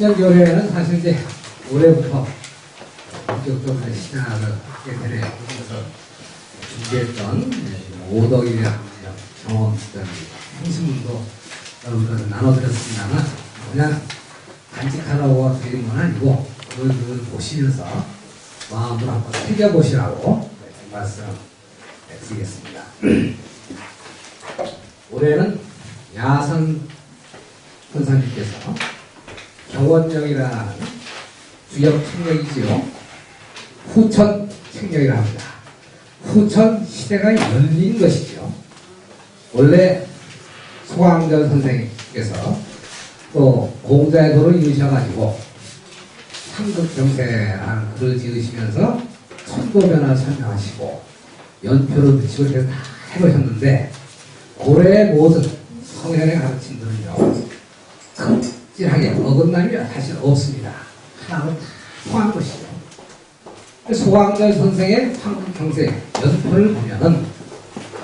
신년교례는 사실 이제 올해부터 본격적으로 시작을 하게 되네요. 그래서 준비했던 오덕이랑 경험, 행신문도 여러분들 나눠드렸습니다만 그냥 간직하라고 드리는 건 아니고 그걸 보시면서 마음으로 한번 새겨보시라고 말씀 드리겠습니다. 올해는 야선 선사님께서 경원령이라는 주역 책력이지요. 후천 책력이라 합니다. 후천 시대가 열린 것이죠. 원래 소광전 선생님께서 또 공자의 도를 이루셔가지고 삼극경세라는 글을 지으시면서 천도변화를 설명하시고 연표를 붙이고 이렇게 다 해보셨는데 고래의 모든 성현의 가르침들은요 극진하게 어긋남이 사실 없습니다. 하나로 다 통한 것이죠. 소광전 선생의 삼극경세 연표를 보면은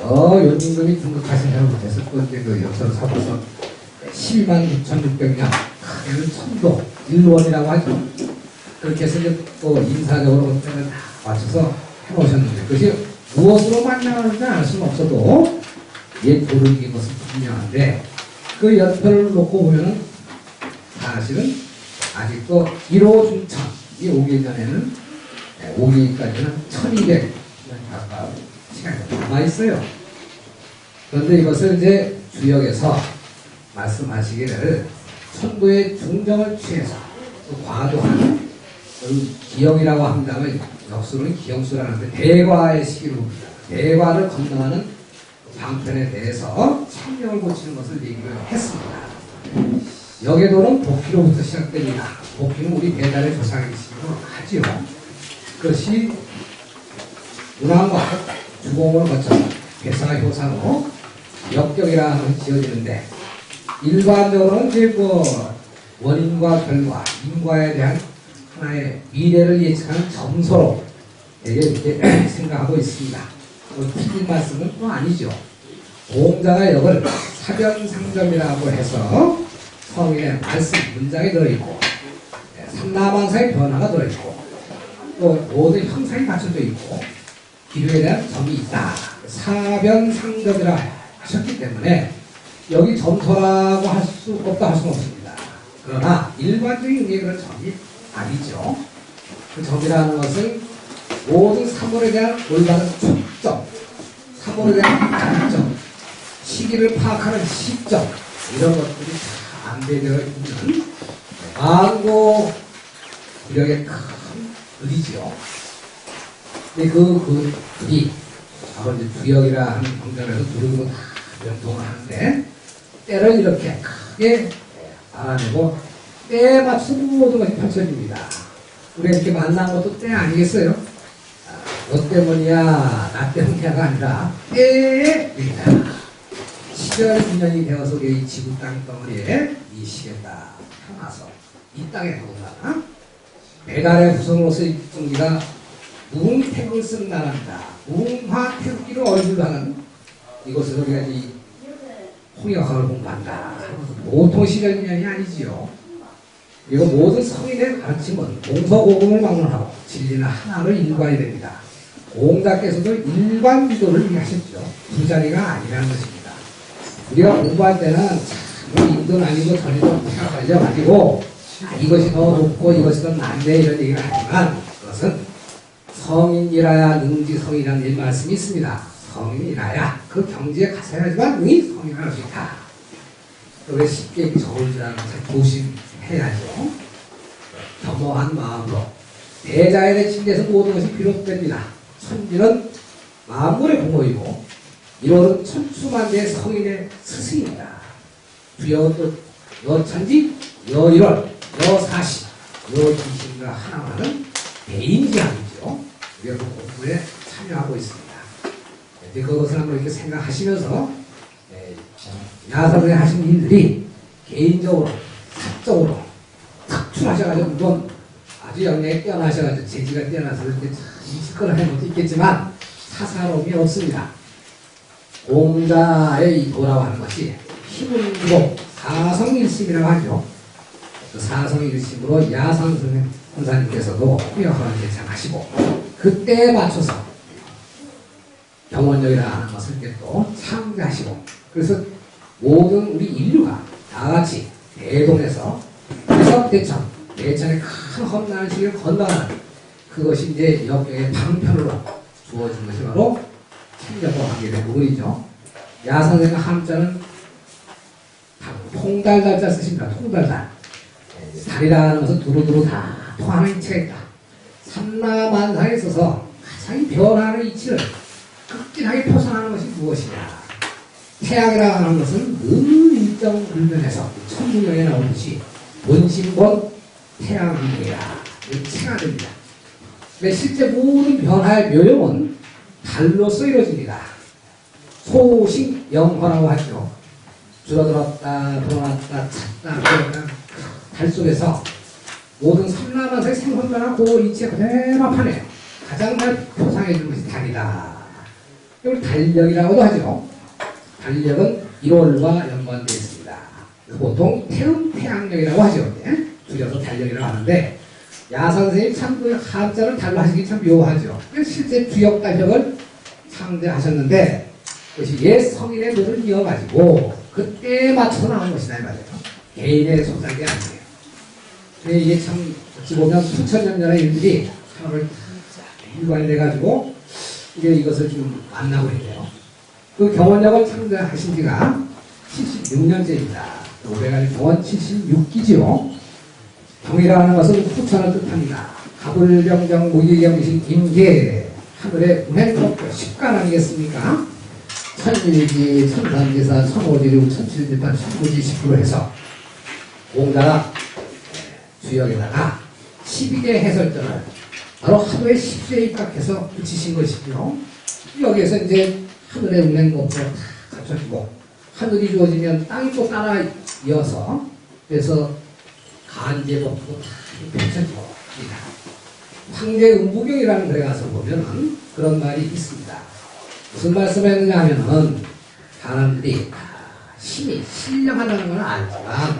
연임금이 등극하신 해로부터 첫 번째 그 역사를 삼아서 126,600년 크게는 천도 일원이라고 하죠. 그렇게 해서 이제 또 인사적으로 그때는 다 맞춰서 해놓으셨는데 그것이 무엇으로 만나는지 알 수는 없어도 옛 도를 이긴 것은 분명한데 그 연표를 놓고 보면은 사실은 아직도 1호 중천 이 오기 전에는 오기까지는 1200년 가까운 시간이 남아있어요. 그런데 이것을 이제 주역에서 말씀하시기를 천도의 중정을 취해서 과도한 기영이라고 한다면 역수는 기영수라는데 대과의 시기로 봅니다. 대과를 건너가는 방편에 대해서 천명을 고치는 것을 얘기를 했습니다. 여계도는 복희로부터 시작됩니다. 복희는 우리 배달의 조상이시기로 하지요. 그것이 문왕과 주공을 거쳐서 배사효사로 역경이라는 것이 지어지는데 일반적으로는 이제 원인과 결과, 인과에 대한 하나의 미래를 예측하는 점서로 되게 이렇게 생각하고 있습니다. 틀린 말씀은 또 아니죠. 공자가 이걸 사변상점이라고 해서 성인의 말씀 문장이 들어있고 삼라만사의 변화가 들어있고 또 모든 형상이 갖춰져 있고 기류에 대한 점이 있다. 사변상점이라 하셨기 때문에 여기 점서라고 할 수 없다 할 수는 없습니다. 그러나 일반적인 의미의 그런 점이 아니죠. 그 점이라는 것은 모든 사물에 대한 올바른 초점, 사물에 대한 관점, 시기를 파악하는 시점 이런 것들이 다 안배되어 있는 망고 구력의 큰 글이지요. 근데 그 글이 아버지 주역이라 하는 경전에서 두르고 다 연동을 하는데 때를 이렇게 크게 알아내고 때에 맞춰서 모든 것이 펼쳐집니다. 우리가 이렇게 만난 것도 때 아니겠어요? 너 때문이야 나 때문이야가 아니라 때에 일이다. 시절 인연이 되어서 이 지구 땅 덩어리에 이 시에 딱 태어나서 이 땅에 더군다나 배달의 후손으로서 이 중기가 무궁태극을 쓴 나라입니다. 무궁화 태극기를 얼굴로 하는 이것을 우리가 이 홍역학을 공부한다. 보통 시절 인연이 아니지요. 이거 모든 성인의 가르침은 동서고금을 막론하고 진리는 하나를 일관이 됩니다. 공자께서도 일관 지도를 위하셨죠. 두 자리가 아니라는 것입니다. 우리가 공부할 때는 참 인도 아니고 저리도 생각하셔가지고 이것이 더 높고 이것이 더 낫네 이런 얘기를 하지만 그것은 성인이라야 능지성이라는 말씀이 있습니다. 성인이라야 그 경지에 가서야지만 능히 성인을 할 수 있다. 왜 쉽게 적을 줄 알면 조심해야죠. 겸허한 마음으로 대자연의 침대에서 모든 것이 비롯됩니다. 천지는 만물의 부모이고 이로는 천수만대의 성인의 스승입니다. 두여도 여천지 여일월 여사시 여지신과 하나만은 대인지함이죠. 우리가 그 공부에 참여하고 있습니다. 그것을 한번 이렇게 생각하시면서 야사분이 하신 일들이 개인적으로 사적으로 특출하셔가지고 물론 아주 영역에 뛰어나셔가지고 재지가 뛰어나서 이렇게 시끌어 하는 것도 있겠지만 사사로움이 없습니다. 공자의 이 도라고 하는 것이 힘은 주고 사성일심이라고 하죠. 그 사성의 일심으로 야산 선사님께서도 후여허를 개창하시고 그때에 맞춰서 경원역이라 하는 것을 이렇게 또 창제하시고 그래서 모든 우리 인류가 다 같이 대동해서 대천의 큰 험난한 시기를 건너가는 그것이 이제 역경의 방편으로 주어진 것이 바로 천자고 하게 된 부분이죠. 야선생의 함자는 통달달자 쓰십니다. 통달달. 달이라는 것은 두루두루 다 통하는 이치가 있다. 삼라만상에 있어서 가장 변화하는 이치를 극진하게 표상하는 것이 무엇이냐. 태양이라고 하는 것은 늘 일정 불변해서 천문경에 나오듯이 본심본 태양이라 체가 됩니다. 실제 모든 변화의 묘형은 달로서 이루어집니다. 소식 영화라고 하죠. 줄어들었다, 불어났다, 찼다, 그러니까 달 속에서 모든 삼라만사의 생선변화 그 이치가 그대로 나타내요. 가장 잘 표상해주는 것이 달이다. 이걸 달력이라고도 하죠. 달력은 1월과 연관되어 있습니다. 보통 태음태양력이라고 하죠. 네? 줄여서 달력이라고 하는데 야선생님 참 그 한자를 달로 하시기 참 묘하죠. 실제 주역달력을 창제하셨는데 그것이 옛 성인의 노를 이어가지고 그때에 맞춰서 나온 것이다 이 말이에요. 개인의 소작이 아니에요. 근데 이게 참 어찌 보면 수천 년 전의 일들이 참을 일관이 돼가지고 이게 이것을 지금 만나고 있네요. 그 경원역을 창제하신 지가 76년째입니다. 올해가 경원 76기지요. 경이라는 것은 후천을 뜻합니다. 가불병정 무기경신 임계 하늘의 운행목표 십간 아니겠습니까? 천일기, 천삼지사, 천오지류, 천칠지판, 천구지, 십구로 해서 공자가 주역에다가 12개 해설전을 바로 하루에 10세 입각해서 붙이신 것이죠. 여기에서 이제 하늘의 운행목표를 다 갖춰주고 하늘이 주어지면 땅이 또 따라 이어서 그래서 간제법도 다 펼쳐집니다. 황제음부경이라는 글에 가서 보면은 그런 말이 있습니다. 무슨 말씀을 했느냐 하면은 사람들이 신이 신령하다는 건 알지만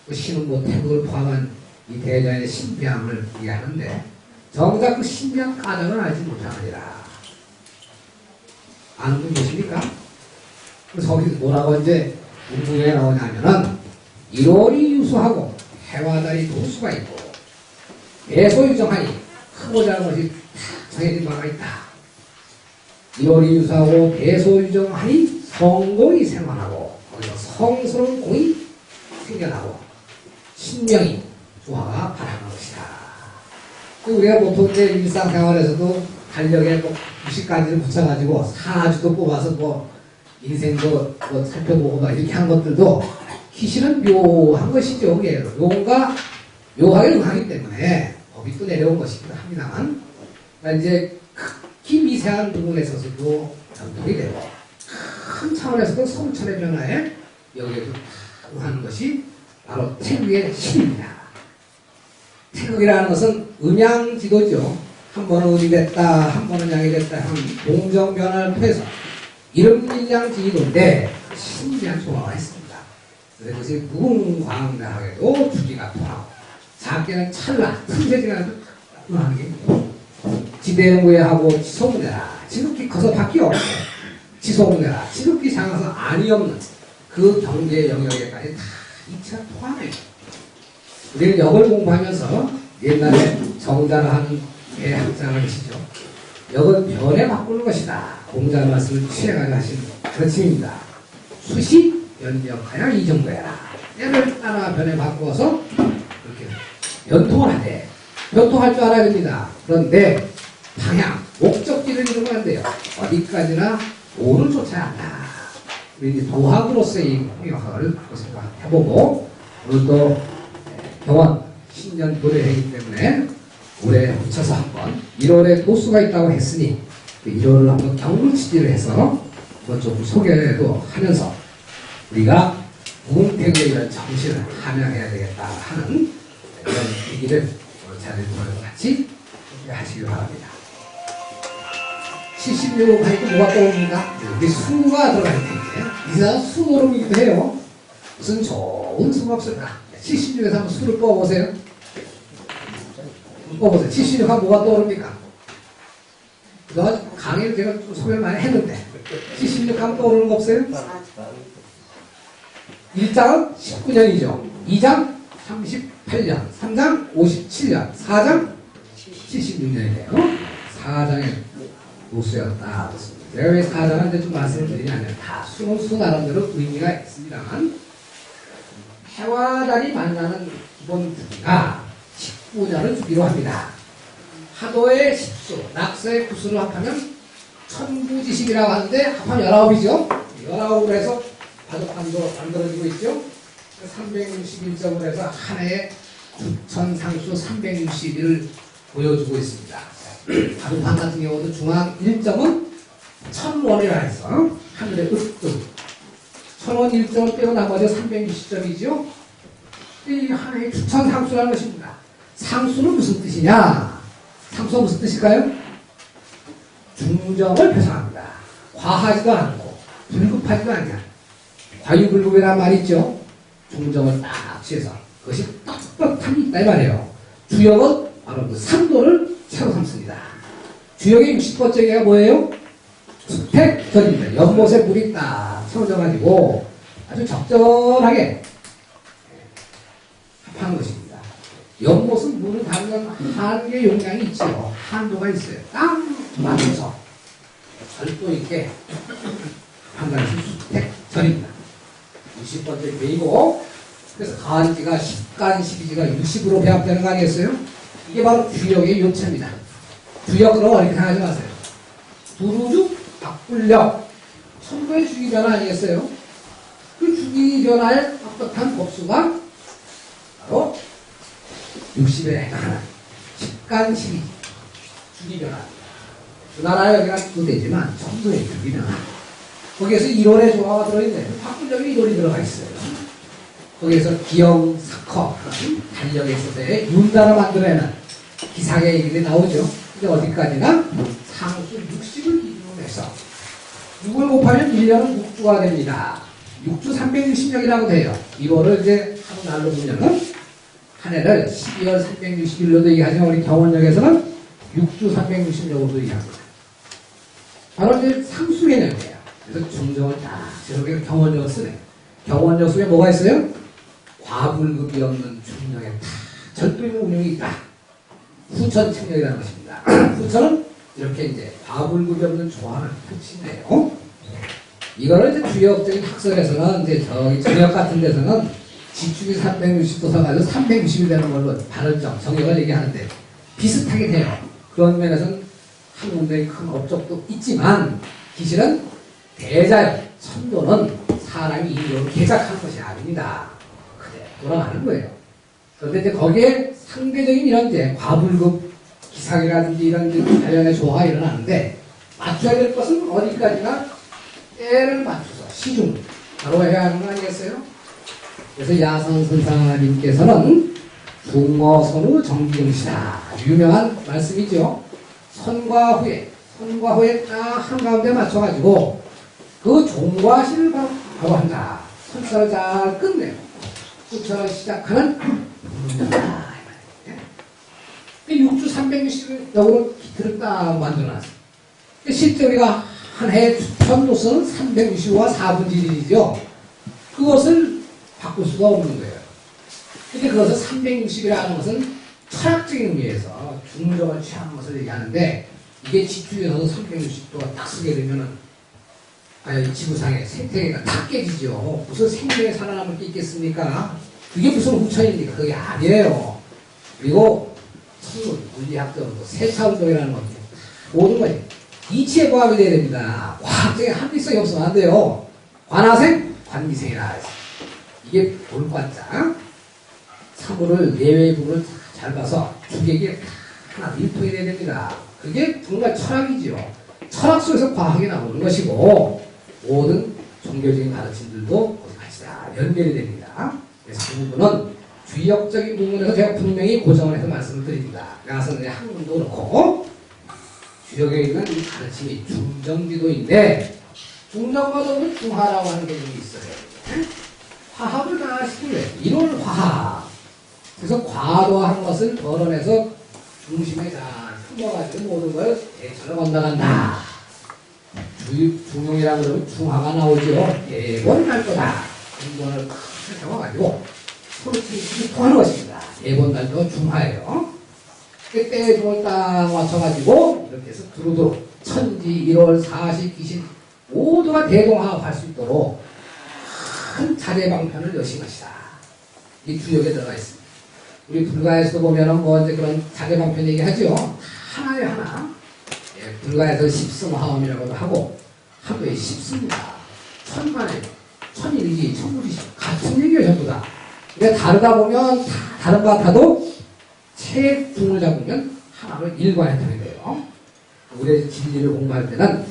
그 신은 뭐 태국을 포함한 이 대자의 신비함을 이해하는데 정작 그 신비한 까닭을 알지 못하느니라. 아는 분 계십니까? 그래서 거기 뭐라고 이제 음부경에 나오냐면은 1월이 유수하고 해와 달이 도수가 있고 대소유정하니 크고 작은 것이 다 정해진 바가 있다. 1월이 유수하고 대소유정하니 성공이 생활하고 거기서 성스러운 공이 생겨나고 신명이 조화가 바라는 것이다. 우리가 보통 이제 일상생활에서도 달력에 뭐 90가지를 붙여가지고 사주도 뽑아서 뭐 인생도 뭐 살펴보고 막 이렇게 한 것들도 기신은 묘한 것이죠. 묘가 묘하게 응하기 때문에 법이 또 내려온 것이기도 합니다만 이제 극히 미세한 부분에 있어서도 전통이 되고 큰 차원에서도 성천의 변화에 여기에도 응하는 것이 바로 태극의 신입니다. 태극이라는 것은 음양지도죠. 한 번은 음이 됐다, 한 번은 양이 됐다 하는 공정변화를 통해서 이름일양지도인데 신비한 조화가 있습니다. 그것이 무궁광대하게도 주기가 통하고 작게는 찰나 틈새지가 응하는 게 있고 지대무예하고 지소문해라 지극히 커서 밖이 없고 지소문해라 지극히 작아서 안이 없는 그 경제 영역에까지 다 이치가 통하네요. 우리는 역을 공부하면서 옛날에 정자를 하는 대학장을 계시죠. 역은 변해 바꾸는 것이다. 공자의 말씀을 취해가지고 하신 가르침입니다. 수시 연역하여 이 정도야. 때를 따라 변해 바꾸어서 그렇게 연통을 하되 연통할 줄 알아야 됩니다. 그런데 방향, 목적지를 이루면 안 돼요. 어디까지나 도를 쫓아야 한다. 우리 이제 도학으로서의 공역을 생각해보고 오늘도 경원 신년 도래이기 때문에 올해 붙여서 한번 1월에 도수가 있다고 했으니 그 1월을 한번 경루치기를 해서 한번 좀 소개도 하면서 우리가 무궁태극의 이런 정신을 함양해야 되겠다 하는 이런 얘기를 자리를 같이 하시기 바랍니다. 76 하니까 뭐가 떠오릅니까? 우리 수가 들어갈 텐데 이 사람 수노름이기도 해요. 무슨 좋은 수가 없을까? 76에서 한번 수를 뽑아보세요. 뽑아보세요. 76하면 뭐가 떠오릅니까? 그동안 강의를 제가 좀 소개를 많이 했는데 76하면 떠오르는 거 없어요? 1장은 19년이죠. 2장 38년, 3장 57년, 4장 76년이네요. 4장의 노수였다. 제가 왜 4장한테 좀 말씀을 드리냐면 다 수는 나름대로 의미가 있습니다만 해와 달이 만나는 기본 주기가 19년을 주기로 합니다. 하도의 10수, 낙서의 9수를 합하면 천구지식이라고 하는데 합하면 19이죠. 19으로 해서 바둑판도 만들어지고 있죠. 361점을 해서 한 해에 9천상수 361을 보여주고 있습니다. 바둑판 같은 경우도 중앙 1점은 1000원이라 해서 하늘의 으뜸 1000원 1점을 빼고 나머지 360점이죠. 이 한 해에 9천상수라는 것입니다. 상수는 무슨 뜻이냐? 상수가 무슨 뜻일까요? 중정을 표상합니다. 과하지도 않고 불급하지도 않냐. 과유불급이라는 말이 있죠. 중정을 딱 취해서 그것이 떳떳함이 있다 이 말이에요. 주역은 바로 그 삼도를 새로 삼습니다. 주역의 60번째 개가 뭐예요? 수택절입니다. 연못에 물이 딱 채워져가지고 아주 적절하게 합하는 것입니다. 연못은 물을 담는 한계 용량이 있죠. 한도가 있어요. 딱 맞춰서 절도 있게 합하는 것이 수택절입니다. 60번째 개이고 그래서 간지가 10간 12지가 60으로 배합되는 거 아니겠어요? 이게 바로 주역의 요체입니다. 주역으로 어렵게 생각하지 마세요. 두루주 박불력 천부의 주기변화 아니겠어요? 그 주기변화의 떳떳한 법수가 바로 60에 해당하는 10간 12지 주기변화. 우리나라에 여기가 또 되지만 천부의 주기변화. 거기에서 1월의 조화가 들어있네요. 박불력이 1월이 들어가 있어요. 거기에서 기영, 사커, 달력에 있어서의 윤단을 만들어내는 기상의 일이 나오죠. 근데 어디까지나 상수 60을 기준으로 해서 6을 곱하면 1년은 6주가 됩니다. 6주 360년이라고 돼요. 1월을 이제 한 날로 보면은 한 해를 12월 360일로도 얘기하지만 우리 경원역에서는 6주 360년으로도 얘기합니다. 바로 이제 상수 개념이에요. 그래서 중정을 딱 저렇게 경원역을 쓰네. 경원역 속에 뭐가 있어요? 과불급이 없는 중령에 다 절도의 운용이 있다. 후천측령이라는 것입니다. 후천은 이렇게 이제 과불급이 없는 조화를 펼치네요. 이거를 이제 주역적인 학설에서는 이제 저기 정역 같은 데서는 지축이 360도 서가지고 360이 되는 걸로 발언정, 정역을 얘기하는데 비슷하게 돼요. 그런 면에서는 한 운동이 큰 업적도 있지만 기실은 대자연, 천도는 사람이 인격을 개작하는 것이 아닙니다. 그래, 돌아가는 거예요. 그런데 이제 거기에 상대적인 이런 이제 과불급 기상이라든지 이런 자연의 조화가 일어나는데 맞춰야 될 것은 어디까지나 때를 맞춰서 시중 바로 해야 하는 거 아니겠어요? 그래서 야선 선사님께서는 중어선우 정기용시다. 유명한 말씀이죠. 선과 후에 딱 한가운데 맞춰가지고 그 종과 시를 바로 한다. 선사를 잘 끝내고 후처를 시작하는 6주 360일 역으로 기틀을 딱 만들어놨어요. 실제 우리가 한 해의 천도수는 365와 4분의 1이죠. 그것을 바꿀 수가 없는 거예요. 근데 그것을 360이라는 것은 철학적인 의미에서 중정을 취하는 것을 얘기하는데 이게 지축에서도 360도가 딱 쓰게 되면은 지구상의 생태계가 다 깨지죠. 무슨 생명이 살아남을 게 있겠습니까? 그게 무슨 후천입니까? 그게 아니에요. 그리고 천문, 물리학적으로도 세차운동이라는 것도 모든 것이 이치의 과학이 돼야 됩니다. 과학적인 합리성이 없으면 안 돼요. 관화생, 관미생이라 해서 이게 볼관자 사물을 내외의 부분을 잘 봐서 주객이 하나 일통이 돼야 됩니다. 그게 정말 철학이지요. 철학 속에서 과학이 나오는 것이고 모든 종교적인 가르침들도 같이 다 연결이 됩니다. 그래서 그 부분은 주역적인 부분에서 제가 분명히 고정을 해서 말씀을 드립니다. 야선의 학문도 그렇고 주역에 있는 이 가르침이 중정지도인데 중정과 더불어 중화라고 하는 개념이 있어요. 화합을 다 시키는 거예요. 이런 화합. 그래서 과도한 것을 덜어내서 중심에 잘 품어가지고 모든 걸 대처로 건너간다. 중용이라고 그러면 중화가 나오죠. 예본할 거다. 중본을 크게 세워가지고 소리치기 통하는 것입니다. 예본달도 중화예요. 때에 중을 딱 맞춰가지고 이렇게 해서 두루두루 천지, 1월, 사시, 귀신 모두가 대동화합할 수 있도록 큰 자재방편을 여신 것이다. 이 주역에 들어가 있습니다. 우리 불가에서도 보면은 뭐 이제 그런 자재방편 얘기하죠. 하나에 하나. 예, 불가에서 십승화엄이라고도 하고 하루에 십승이다. 천만에 천일이지 천무지 같은 얘기예요 전부 다. 근데 다르다 보면 다 다른 것 같아도 책 중을 잡으면 하나를 일관에 타게 돼요. 우리 진리를 공부할 때는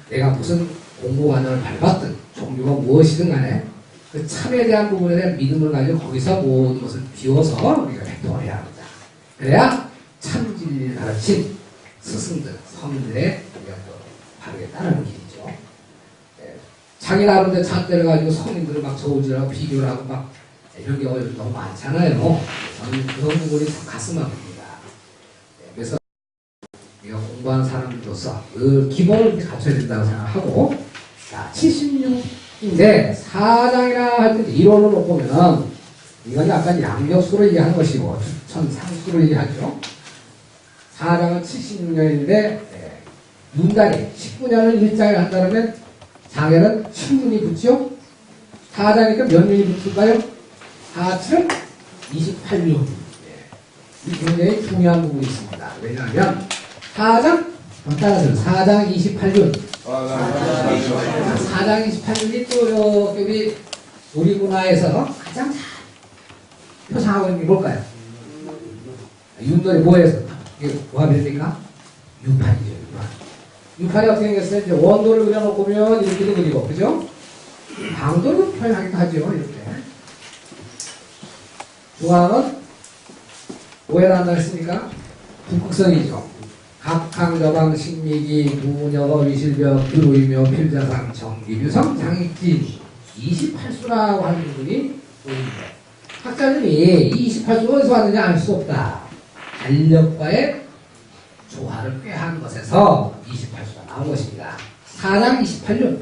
내가 무슨 공부관을 밟았든 종류가 무엇이든 간에 그 참에 대한 부분에 대한 믿음을 가지고 거기서 모든 것을 비워서 우리가 행동을 해야 합니다. 그래야 참 진리를 가르친 스승들, 성인들의 우리가 또 바르게 따르는 길이죠. 자기 나름대로 잣대를 가지고 성인들을 막 저울질하고 비교를 하고 막 이런 경우가 너무 많잖아요. 저는 그런 부분이 참 가슴 아픕니다. 그래서 우리가 공부하는 사람들로서 그 기본을 이렇게 갖춰야 된다고 생각하고, 자, 76인데 사장이라 할 때 이론을 못 보면은 이건 약간 양력수로 얘기하는 것이고 천상수로 얘기하죠. 사장은 76년인데 윤달이 19년을 일장을 한다면 장에는 10년이 붙죠. 사장이니까 몇 년이 붙을까요? 4층 28년. 이 굉장히 중요한 부분이 있습니다. 왜냐하면 사장, 따라서 사장 28년. 사장 28년이 또 우리 문화에서 가장 잘 표상하고 있는 게 뭘까요? 윤돌이 뭐에서? 이게 뭐가 됩니까? 유판이죠. 유판이 어떻게 생겼어요? 이제 원도를 그려놓고 보면 이렇게도 그리고, 그죠? 방도를 표현하기도 하죠. 이렇게. 중앙은 뭐에 나온다 했습니까? 북극성이죠. 각항저방 식미기 부녀 위실벽 규로이며 필자상 정기규성 장익진 28수라고 하는 부분이 보입니다. 학자들이 28수 어디서 왔느냐 알 수 없다. 달력과의 조화를 꾀한 것에서 28수가 나온 것입니다. 4장 28년.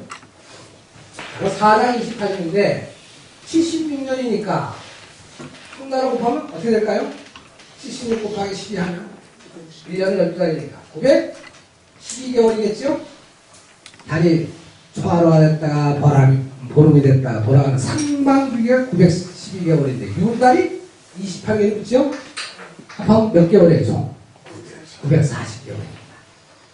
4장 28년인데 76년이니까 한 달을 곱하면 어떻게 될까요? 76 곱하기 12 하면 1년은 12달이니까 912개월이겠죠? 달이 초하루가 됐다가 보름이 됐다가 돌아가는 상반기가 912개월인데 6달이 28개월이 붙죠? 합하면 몇 개월이에요? 총? 940개월입니다.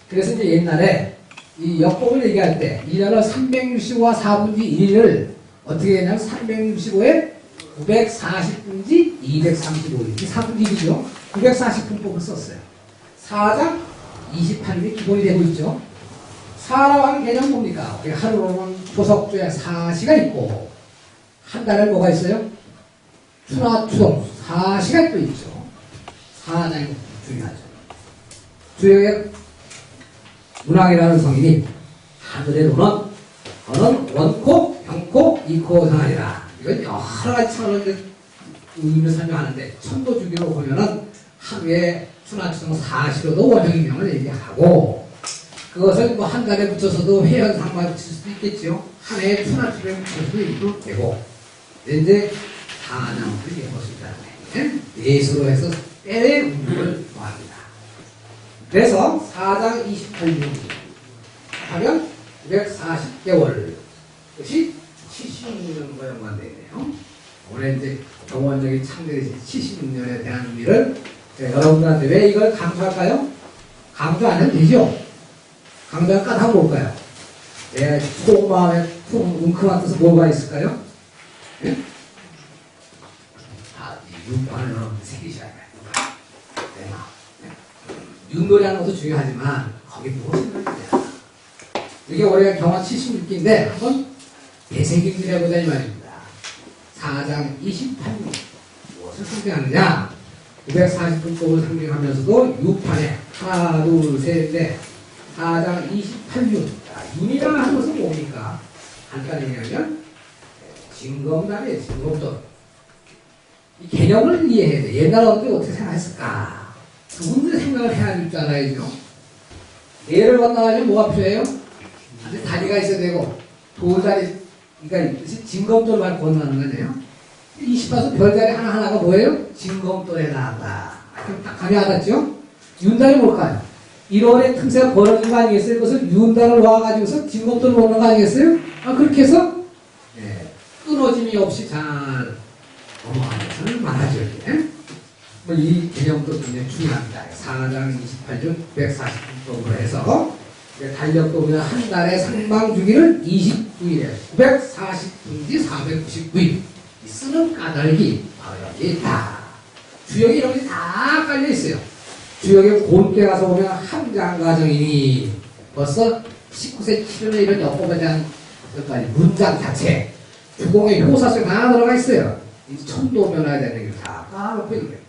그래서 이제 옛날에 이 역법을 얘기할 때 1년을 365와 4분지 1을 어떻게 했냐면 365에 940분지 235일. 4분지 1이죠. 940분법을 썼어요. 4장 28일이 기본이 되고 있죠. 4라고 하는 개념은 뭡니까? 우리 하루로는 조석주에 4시가 있고, 한 달에 뭐가 있어요? 추나 추동 4시가 또 있죠. 4장이 중요하죠. 주역의 문왕이라는 성인이 하늘의 노는 어는 원코, 병코, 이코 상하니라. 이건 여러 가지 차원의 의미를 설명하는데 천도주기로 보면은 하루에 추나추동 4시로도 원형이명을 얘기하고, 그것을 뭐 한 달에 붙여서도 회연상만 붙일 수도 있겠죠. 한 해에 추나추동에 붙일 수도 있고 되고, 이제 사장을 얘기할 수 있다는 예수로 해서 때의 운명을 더합니다. 그래서 4장 28년 하면 940개월, 그것이 76년과 연관되네요. 올해 이제 정원적인 창대되신 76년에 대한 의미를 여러분들한테 왜 이걸 강조할까요? 강조 안 해도 되죠? 강조할 건 하고 올까요? 내 속마음에 웅큼한 뜻은 뭐가 있을까요? 예? 이 육관을 여러분 새기셔야 돼요. 윷놀이하는 것도 중요하지만 거기 무엇을 생각해야 이게 올해 경화 76기인데 한번 대세기를 해보자 이 말입니다. 4장 28년 무엇을 상징하느냐? 940분법을 상징하면서도 6판에 하나 둘 셋 넷 4장 28년. 윤이라는 하는 것은 뭡니까? 간단히 얘기하면 진검다리에 진검돌. 이 개념을 이해해야 돼. 옛날 어떻게 생각했을까? 그분들 생각을 해야 될 줄 알아야죠. 예를 건너가려면 뭐가 필요해요? 다리가 있어야 되고, 돌다리, 그러니까 있듯이 진검돌만 건너는 거네요. 20파수 별다리 하나하나가 뭐예요? 진검돌에 나왔다. 딱 감이 와닿죠? 윤달이 뭘까요? 1월에 틈새가 벌어진 거 아니겠어요? 그것을 윤달을 와가지고서 진검돌을 먹는 거 아니겠어요? 그렇게 해서, 끊어짐이 없이 잘 넘어가면서 말하죠. 이 개념도 굉장히 중요합니다. 4장 28중 140분법으로 해서 달력도 보면 한 달에 상방주기를 29일에 940분지 499일 쓰는 까닭이 바로 여기 있다. 주역이 이런 게 다 깔려 있어요. 주역에 본때 가서 보면 함장가정이니 벌써 19세 7년에 이런 역법에 대한 문장 자체 주공의 효사성 다 들어가 있어요. 이 천도 변화에 대한 얘기를 다 까놓고 있는 거예요.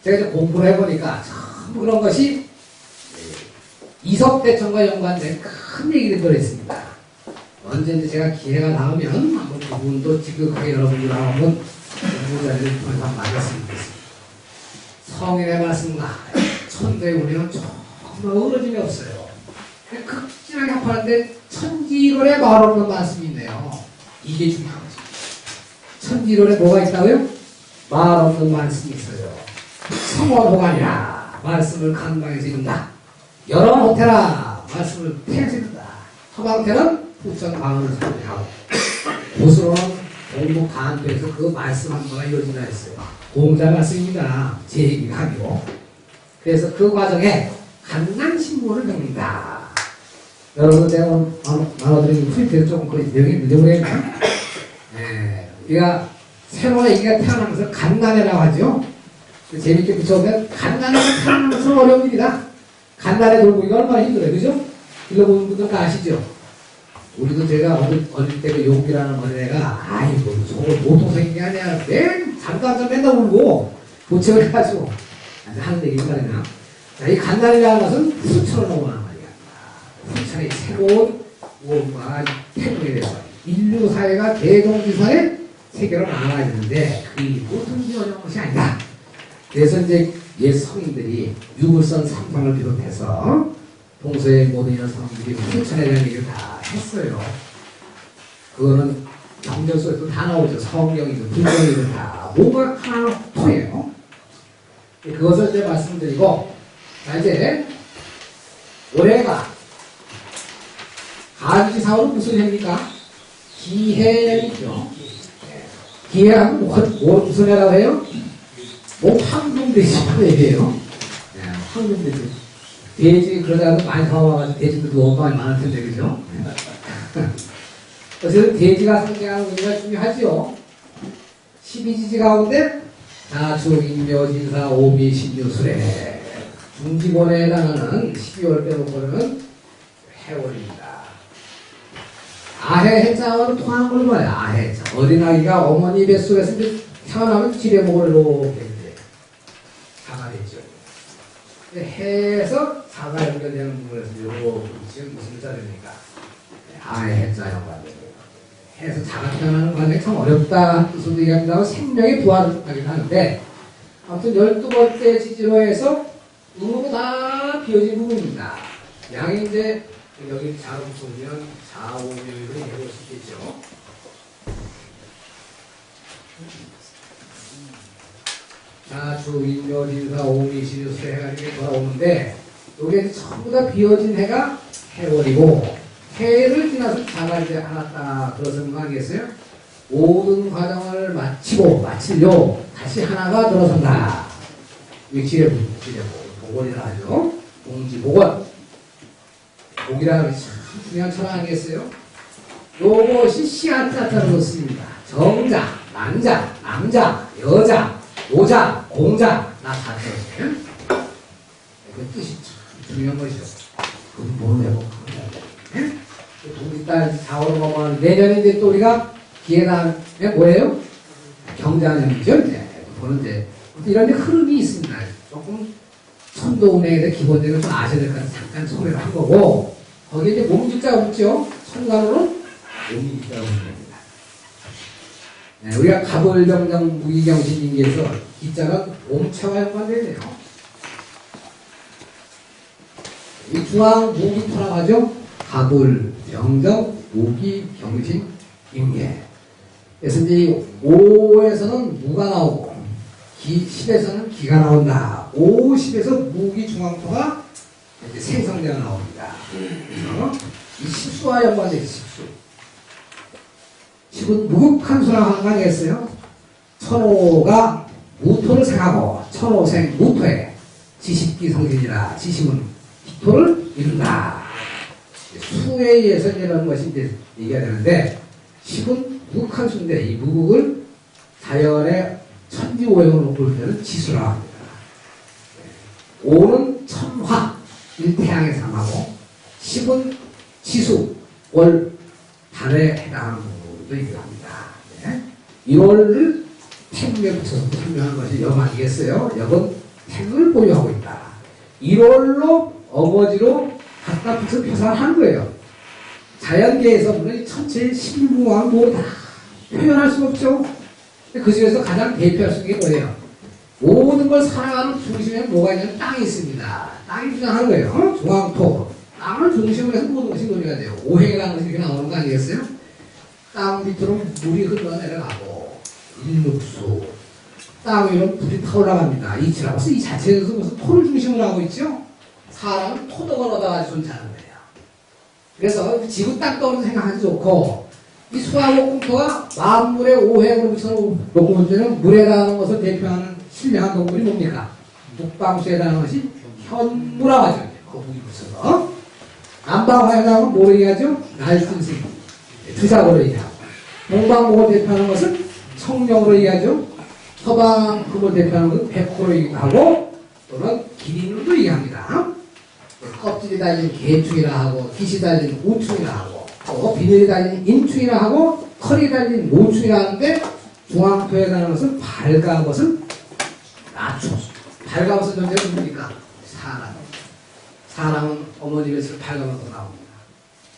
제가 이제 공부를 해보니까 전부 그런 것이 이석대천과 연관된 큰 얘기들이 들어있습니다. 언제든지 제가 기회가 나오면 한번 그분도 지극하게 여러분들하고 한번 공부 자리를 통해서 만났으면 좋겠습니다. 성인의 말씀과 천대의 운행은 정말 어우러짐이 없어요. 극진하게 합하는데 천지론에 말 없는 말씀이 있네요. 이게 중요한 거죠. 천지론에 뭐가 있다고요? 말 없는 말씀이 있어요. 성원호관이라 말씀을 강방에서 이룬다. 여러 호태라 말씀을 태에서 이룬다. 서방태는 후천 마음을 상대하고 고스로는 공부 간도에서 그 말씀 한 번가 이루어진다 했어요. 공자 말씀입니다. 제 얘기가 아니고. 그래서 그 과정에 간난신문을 배웁니다. 여러분 제가 나눠드린 프린트에서 조금 그 내용이 늦어버렸나요? 우리가 새로운 얘기가 태어나면서 간난해라고 하죠. 재밌게 붙여보면 간난해가 태어나면서 어려운 일이다. 간난해 돌보기가 얼마나 힘들어요. 그죠? 읽어보는 분들 다 아시죠? 우리도 제가 어릴 때 그 용기라는 어린애가 아이고 저거 보통생긴 게 아니야. 잠깐 맨날 울고 도책을 해가지고 하는 얘기가 말이냐. 자, 이 간난이라는 것은 후천으로 넘어가는 말이야. 후천의 새로운 무언가 태동에 대해서 인류 사회가 대동지선의 세계로 나아가 있는데 그게 보통이 어려운 것이 아니다. 그래서 이제 옛 성인들이 유물선 삼상을 비롯해서 동서의 모든 이런 성인들이 후천에 대한 얘기를 다 했어요. 그거는 경전 속에도 다 나오죠. 성경이든 불경이든 다 뭐가 하나 통해요. 그것을 이제 말씀드리고, 자 이제 올해가 가지사월은 무슨 해입니까? 기해이죠. 기해하면 무슨 해라고 해요? 뭐 황금돼지라고 얘기해요. 황금돼지. 돼지 그러다가 많이 사와가지고 돼지들도 너무 많을 텐데 그죠? 그래서 돼지가 상징하는 의미가 중요하죠. 12지지 가운데 자축인묘진사 오미신유술에 중기본에 해당하는 12월 빼놓고는 해월입니다. 아해 해자와는 통하는 걸 봐요. 아해자. 어린아기가 어머니 뱃속에서 태어나면 지뢰목을 이렇게 사가 되죠. 해에서 사가 연결되는 부분에서 이렇게 지금 무슨 자리입니까? 아해 해자 연관됩니다. 해에서 자가 태어나는 과정이 참 어렵다 뜻으로 얘기합니다. 생명의 부활을 하긴 하는데 아무튼 12번째 지지로 해서 음으로 다 비어진 부분입니다. 양이 이제 여기 자로 붙으면 좌오묘로 해볼 수 있겠죠. 자주 인묘진사 오미신유술 해가지고 돌아오는데 여기 전부 다 비어진 해가 해월이고 해를 지나서 자가 이제 하나 딱 들어서는 거 아니겠어요? 모든 과정을 마치려 다시 하나가 들어선다. 이게 지뢰복, 복원이라 하죠. 공지복원. 복이라는 게 참 중요한 철학 아니겠어요? 요것이 씨앗자자로 놓습니다. 정자, 난자, 남자, 여자, 노자, 공자, 나자자예요. 그 뜻이 참 중요한 것이죠. 그건 뭐를 회복합니다. 동짓달 4월로 넘어가는 내년에 이제 또 우리가 기회다음에 뭐예요? 경자년이죠. 그거는 이제 이런 데 흐름이 있습니다. 조금 천도 운행에 대해 기본적으로 좀 아셔야 될 것 같아서 잠깐 소개를 한 거고 거기에 이제 몸짓자가 붙죠. 천간으로는 몸짓자가 붙는 겁니다. 네, 우리가 가불병정 무기경신인계에서 기자가 옴차와 연관되네요. 이 중앙 무기토라고 하죠. 가불병정 무기경신인계. 그래서 이제 5에서는 무가 나오고 10에서는 기가 나온다. 5, 10에서 무기 중앙토가 이제 생성되어 나옵니다. 이 십수와 연관되어 있어요. 십은 무극한 수라고 하는 거 아니겠어요? 천호가 무토를 생하고 천호생 무토에 지식기 성질이라 지식은 기토를 이룬다. 수에 의해서 이런 것이 이제 얘기가 되는데 십은 무극한 수인데 이 무극을 자연의 천지오행으로 볼 때는 지수라고 합니다. 5는 천화, 일태양에 상하고 10은 지수, 월, 달에 해당하는 부분도 얘기합니다. 네. 1월을 태국에 붙여서 설명한 것이 역 아니겠어요? 역은 태국을 보유하고 있다. 1월로 어거지로 갖다 붙여 표상하는 거예요. 자연계에서 물론 천체의 신무왕 뭐 다 표현할 수 없죠. 그 중에서 가장 대표할 수 있는 게 뭐예요? 모든 걸 살아가는 중심에 뭐가 있냐면 땅이 있습니다. 땅이 주장하는 거예요. 중앙토. 땅을 중심으로 해서 모든 것이 논의가 돼요. 오행이라는 것이 이렇게 나오는 거 아니겠어요? 땅 밑으로 물이 흘러내려가고 일육수. 땅 위로 불이 타올라갑니다. 이치라고 해서 이 자체에서 무슨 토를 중심으로 하고 있죠? 사람은 토덕을 얻어가지고 존재하는 거예요. 그래서 지구 땅 떠오르는 생각하기 좋고 이 수화목금토가 만물의 오행으로 붙여놓고 문제는 물에 닿는 것을 대표하는 신령한 동물이 뭡니까? 북방수에 닿는 것이 현무라고 하죠. 거북이 붙여서. 남방화에 닿는 뭐로 얘기하죠? 날짐승, 투자고로 얘기하고. 동방목을 대표하는 것은 청령으로 얘기하죠. 서방금을 대표하는 것은 백호로 얘기하고 또는 기린으로 얘기합니다. 껍질이 달린 개충이라 하고 깃이 달린 우충이라 하고 또 비늘이 달린 인충이라 하고 털이 달린 모충이라 하는데 중앙토에 가는 것은 밝은 것은 나충. 밝은 것은 존재가 뭡니까? 사람은 어머니 뱃을 밝으면서 나옵니다.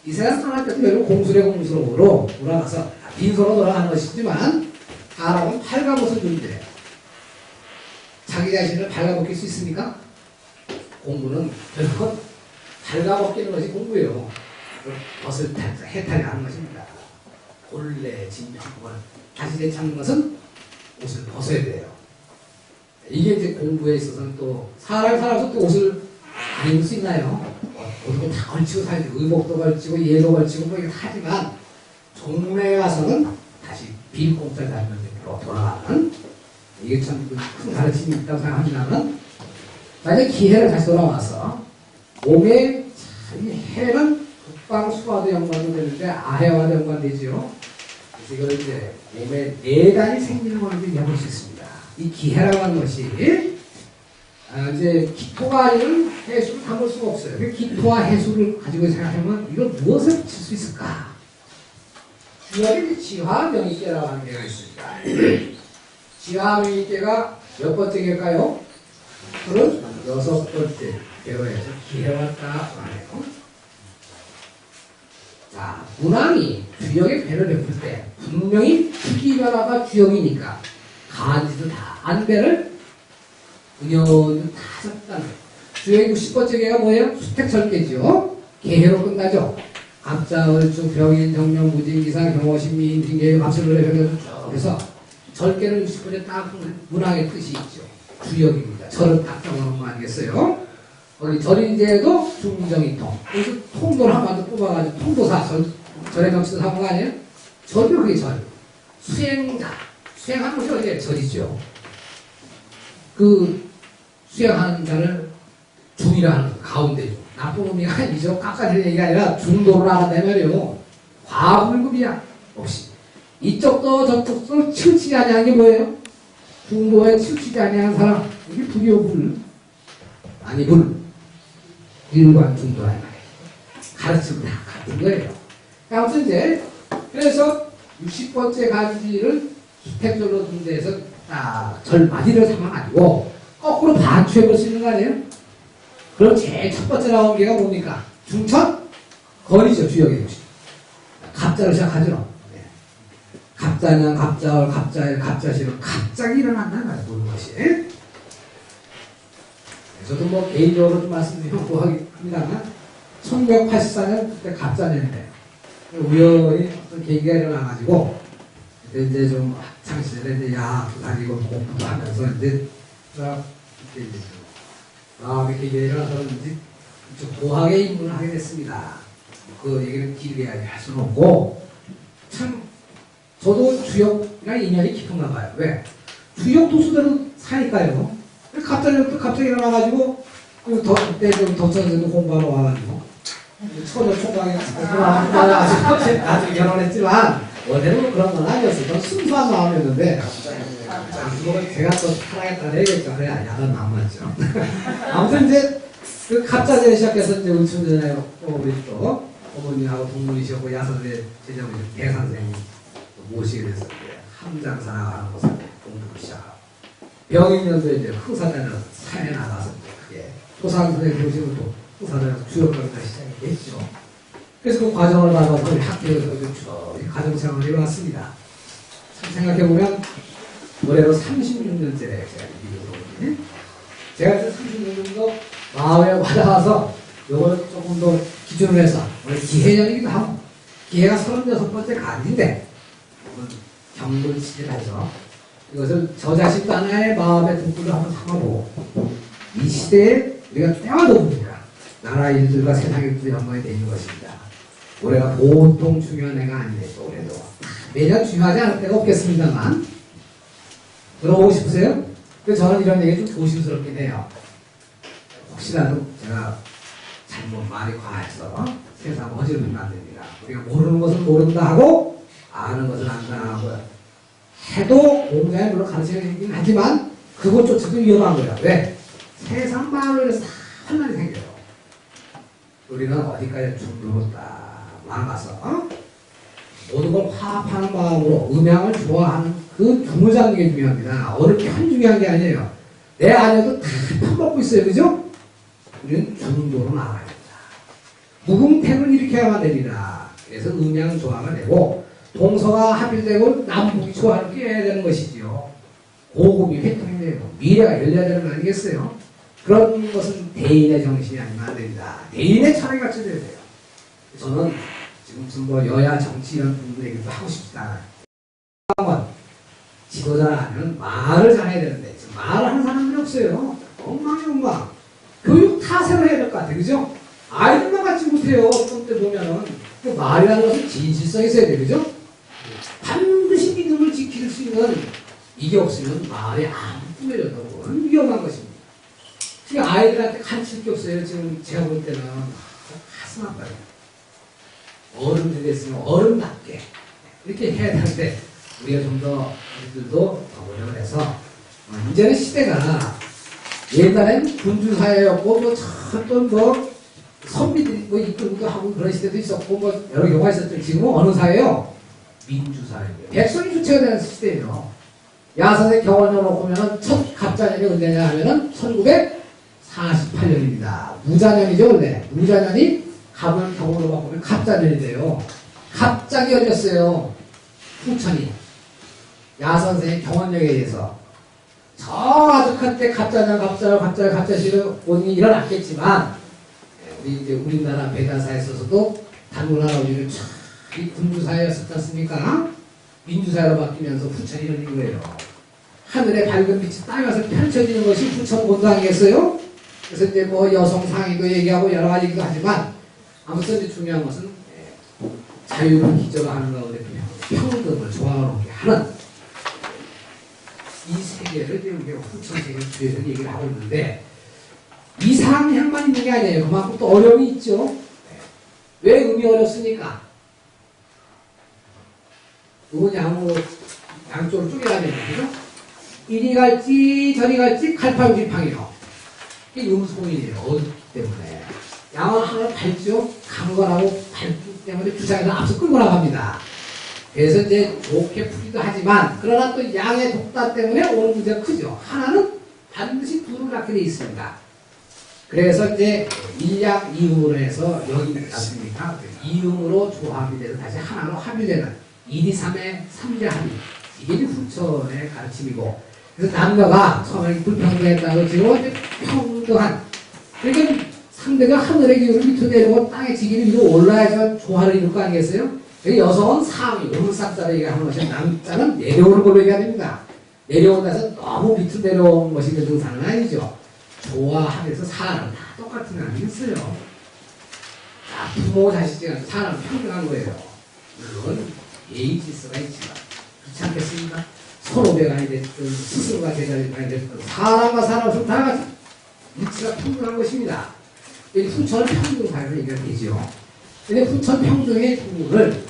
이 세상 사람 때도 여러분 공술의 공수로 돌아가서 빈소로 돌아가는 것이지만 사람은 밝은 것을 존재해요. 자기 자신을 밝아벗길 수 있습니까? 공부는 결국 밝아벗기는 것이 공부예요. 벗을 해탈하는 것입니다. 본래 진정을 다시 되찾는 것은 옷을 벗어야 돼요. 이게 이제 공부에 있어서는 또 사람이 살아서 또 옷을 안 입을 수 있나요? 옷을 다 걸치고 살지. 의복도 걸치고 예도 걸치고 뭐 이렇게 하지만 종문에 가서는 다시 빈 공짜를 달면 돌아가는 이게 참 큰 가르침이 있다고 생각합니다만 만약 기해를 다시 돌아와서 몸에 이 해는 북방수와도 연관도 되는데 아해와도 연관되지요. 그래서 이걸 이제 몸에 내단이 생기는 걸 얘기해볼 수 있습니다. 이 기해라고 하는 것이 이제 기토가 아니면 해수를 담을 수가 없어요. 그 기토와 해수를 가지고 생각하면 이걸 무엇을 붙일 수 있을까? 주역이 지화 명의계라고 하는 게가 있습니다. 지화 명의계가 몇 번째 개일까요? 그런 6번째 개로 해서 기해와 딱 하네요. 자, 문왕이 주역의 배를 베풀 때 분명히 특이변화가 주역이니까 간지도 다 안배를 은연도 다 잡다는 주역의 60번째 개가 뭐예요? 수택절개죠. 개해로 끝나죠. 갑자, 얼쭉, 병인, 정명, 무진, 기상, 경호신, 미인, 징계, 갑술을 해서 그래서 절개를 60번째 딱 문왕의 뜻이 있죠. 주역입니다. 절은 딱 정하는 거 아니겠어요? 거기 절인제도 중정이통. 그래서 통도를 한 번 더 뽑아가지고 통도사, 절의 명칭도 삼은 거 아니에요? 절도 그게 절. 수행자. 수행하는 것이 어디에? 절이죠. 그 수행하는 자를 중이라 하는 거, 가운데 중. 나쁜 의미가 아니죠. 깎아지는 얘기가 아니라 중도를 나간다는 말이에요. 과불급이야. 없이. 이쪽도 저쪽도 치우치지 아니한 게 뭐예요? 중도에 치우치지 아니한 사람. 이게 불이요, 불. 아니, 불. 일관 중도라는 말이에요. 가르치고 다 같은 거예요. 아무튼 이제, 그래서 60번째 가지를 수택절로 둔데에서 절맞이를 삼아가지고 거꾸로 반추해 볼 수 있는 거 아니에요? 그럼 제일 첫 번째 나온 게가 뭡니까? 중천? 거리죠, 주역의 것이. 갑자로 시작하죠. 네. 갑자년, 갑자월, 갑자일, 갑자실은 갑자기 일어난다는 거예요, 모든 것이. 저도 뭐 개인적으로 좀 말씀드리면 합니다만 1984년 그때 갑자년인데 우연히 어떤 계기가 일어나가지고 그때 이제 좀 학창 시절에 이제 야학도 다니고 공부도 하면서 이제 쫙 이렇게 이제 마음의 계기가 일어나서 이제 좀 도학에 입문을 하게 됐습니다. 그 얘기는 길게 할 수는 없고 참 저도 주역이랑 인연이 깊은가 봐요. 왜? 주역 도수대로 사니까요. 갑자기 일어나가지고 그때 좀 덕천에도 공부하러 와가지고 처녀 총각이 나중에 나중에 결혼했지만 원래는 그런 건 아니었어요. 저는 순수한 마음이었는데 그거는 제가 또 사랑했다 내겠죠. 그래 야단 안 맞죠. 아무튼 이제 그 갑자기 시작해서 이제 울춘전에 우리 또 어머니하고 동문이시고 야선대 제자분이 대선생님 모시게 돼서 함장사나 가는 곳에 공부를 시작하고 병인년도 이제 흥사단으로 산에 나가서 그게 소상선생님 보시면 또 흥사단에서 주역강의가 시작이 됐죠. 그래서 그 과정을 받아서 학교에서 쭉 가정생활을 해왔습니다. 참 생각해보면 올해로 36년째래요. 제가 36년 정도 마음에 와닿아서 요걸 조금 더 기준으로 해서 원래 기해년이기도 하고 기해가 36번째 간인데 경물 치질하죠. 이것을 저 자식 하나의 마음의 등불을 한번 삼아보고 이 시대에 우리가 때와 더불니까 나라 일들과 세상 일들이 한번에 되는 것입니다. 올해가 보통 중요한 해가 아니네. 또 올해도 매년 중요하지 않을 때가 없겠습니다만 들어보고 싶으세요? 그래서 저는 이런 얘기 좀 조심스럽긴 해요. 혹시라도 제가 잘못 말이 과해서 세상 어지르면 안 됩니다. 우리가 모르는 것은 모른다 하고 아는 것은 안다 하고 해도 공자에 물론 가르치긴 하지만 그것조차도 위험한 거야. 왜? 세상 마음으로 인해서 다 혼란이 생겨요. 우리는 어디까지 중도로 딱 나가서 모든 걸 화합하는 마음으로 음양을 좋아하는 그 중을 잡는 게 중요합니다. 어느 편 중요한 게 아니에요. 내 안에도 다 퍼먹고 있어요. 그죠? 우리는 중도로 나가야 된다. 무궁택을 일으켜야만 됩니다. 그래서 음양 조화가 되고 동서가 합일되고 남북이 조화를 깨야 되는 것이지요. 고급이 회통이 되고 미래가 열려야 되는 거 아니겠어요? 그런 것은 대인의 정신이 아니면 안 됩니다. 대인의 철학이 갖춰져야 돼요. 저는 지금 무슨 뭐 여야 정치 이런 분들에게도 하고 싶다. 지도자라면 말을 잘해야 되는데 지금 말을 하는 사람들이 없어요. 엉망이 교육 타세로 해야 될 것 같아요. 그죠? 아이들만 같지 못해요. 어떤 때 보면은 그 말이라는 것은 진실성이 있어야 돼요. 그죠? 반드시 믿음을 지킬 수 있는 이게 없으면 말이 안 뿌려져도 그건 위험한 것입니다. 지금 아이들한테 가르칠 게 없어요. 지금 제가 볼 때는 가슴 아파요. 어른들이 됐으면 어른답게 이렇게 해야 되는데 우리가 좀 더 우리들도 노력을 해서 이제는 시대가 옛날엔 군주사회였고 뭐 어떤 뭐 선비들이 뭐 이끌기도 하고 그런 시대도 있었고 뭐 여러 경우가 있었죠. 지금은 어느 사회요? 민주사회예요. 백성이 주체가 되는 시대예요. 야선의 경원으로 보면은 첫 갑자년이 언제냐 하면은 1948년입니다. 무자년이죠 원래. 무자년이 갑을 경원으로 바꾸면 갑자년이 돼요. 갑자기 열렸어요. 후천이. 야선생의 경원력에 의해서. 저 아주 그때 갑자시로 본인이 일어났겠지만 우리 이제 우리나라 배다사에 있어서도 단군하라 우리는 참 군주사회였었지 않습니까? 민주사회로 바뀌면서 후천이 열린 거예요. 하늘에 밝은 빛이 땅에서 펼쳐지는 것이 후천 본당이겠어요? 그래서 이제 뭐 여성 상위도 얘기하고 여러 가지 얘기도 하지만 아무튼 이제 중요한 것은 자유를 기저하는 가운데 평등을 조화롭게 하는 이 세계를 우리가 후천 세계를 주에서 얘기를 하고 있는데 이상향만 있는 게 아니에요. 그만큼 또 어려움이 있죠. 왜 음이 어렵습니까? 음은 양쪽으로 쪼개가면 그죠? 이리 갈지 저리 갈지 갈팡질팡이요. 이게 음소이에요. 어둡기 때문에. 양은 하나를 밟죠. 강건하고 밟기 때문에 주사위를 앞서 끌고 나갑니다. 그래서 이제 좋게 풀기도 하지만 그러나 또 양의 독다 때문에 오는 문제가 크죠. 하나는 반드시 둘을 낳게 돼 있습니다. 그래서 이제 일약 이음으로 해서 여기 있지 않습니까? 이음으로 조합이 돼서 다시 하나로 합일되는 1, 2, 3의 3대 합의. 이게 후천의 가르침이고. 그래서 남녀가 처음에 불평등했다고 지금 이제 평등한. 그러니까 상대가 하늘의 기운을 밑으로 내려오고 땅의 지기를 위로 올라야지 조화를 이룰 거 아니겠어요? 여성은 상위, 오르삼자를 얘기하는 것이 남자는 내려오는 걸로 얘기해야 됩니다. 내려온다 해서 너무 밑으로 내려온 것이 그 등산은 아니죠. 조화하면서 사람 다 똑같은 게 아니겠어요. 자, 부모 자식이랑 사람 평등한 거예요. 물론 예의 질서가 있지만 그렇지 않겠습니까? 선후배가 됐든 스스로가 제자리가 됐든 사람과 사람은 다 같이 위치가 평등한 것입니다. 이 후천 평등 사회로 얘기가 되죠. 근데 후천 평등의 부분을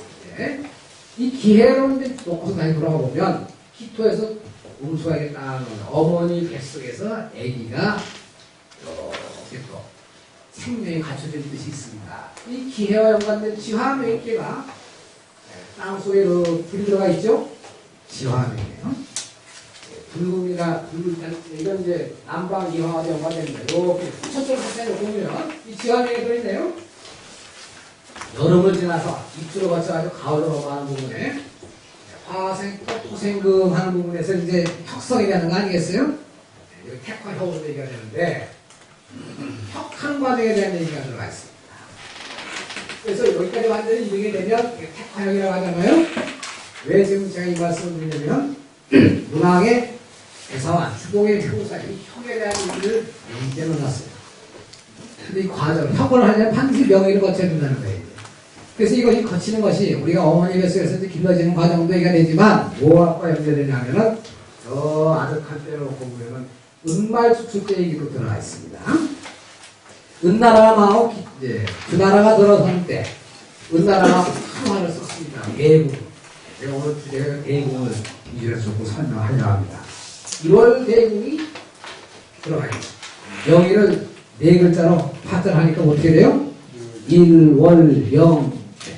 이 기회로 이제 놓고서 다시 돌아가 보면 기토에서 음수하게 딱 어머니 뱃속에서 아기가 이렇게 또 생명이 갖춰진 뜻이 있습니다. 이 기회와 연관된 지화명계가 땅속에 불이 들어가 있죠. 지화명이에요. 붉음이나 이건 이제 남방 이화와 연관됩니다. 이렇게 후천적으로 살짝 보면 이 지화명이 들어있네요. 여름을 지나서 입주로 거쳐가지고 가을로 넘어가는 부분에 화생, 토생금 하는 부분에서 이제 혁성이 되는 거 아니겠어요? 여기 택화 혁으로 얘기가 되는데 혁하는 과정에 대한 얘기가 들어가 있습니다. 그래서 여기까지 완전히 이르게 되면 택화혁이라고 하잖아요. 왜 지금 제가 이 말씀을 드리냐면 문학의 대사와 주공의 효사, 이 혁에 대한 얘기를 이제 넣어놨어요. 근데 이 과정, 혁을 하려면 반드시 명의를 거쳐야 된다는 거예요. 그래서 이것이 거치는 것이 우리가 어머니 뱃속에서 길러지는 과정도 얘기가 되지만 뭐와 연결되냐면은 저 아득한 때로 놓고 보면은 은말 추출때 얘기도 들어가 있습니다. 은나라가 나오고 그 나라가 들어선 때 은나라가 큰 화를 썼습니다. 대궁. 제가 오늘 주제가 대궁을 이주해서 조금 설명하려고 합니다. 1월 대궁이 들어가 있습니다. 명의를 네 글자로 파전하니까 어떻게 돼요? 1월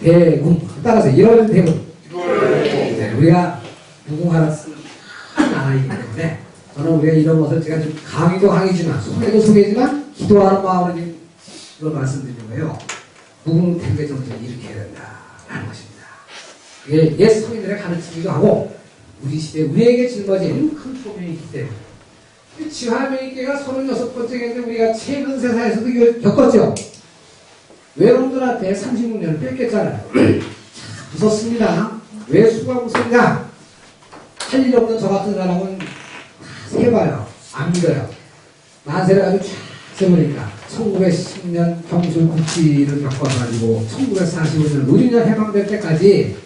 대궁. 따라서 1월 대궁. 네, 우리가 무궁화를 쓰는 나라이기 때문에 저는 우리가 이런 것을 제가 좀 강의도 강의지만 소개도 소개지만 기도하는 마음으로 지금 이걸 말씀드리는 거예요. 무궁태국의 정신을 일으켜야 된다라는 것입니다. 이게 옛 서민들의 가르치기도 하고 우리 시대에 우리에게 짊어진 큰 소명이기 때문에 지화명계가 36번째인데 우리가 최근 세사에서도 이걸 겪었죠. 외놈들한테 36년을 뺏겼잖아요. 무섭습니다. 왜 수가 무섭냐? 할 일 없는 저 같은 사람은 다 세봐요. 안 믿어요. 만세를 아주 쫙 세보니까 1910년 경술 국지를 겪어가지고 1945년 의륜년 해방될 때까지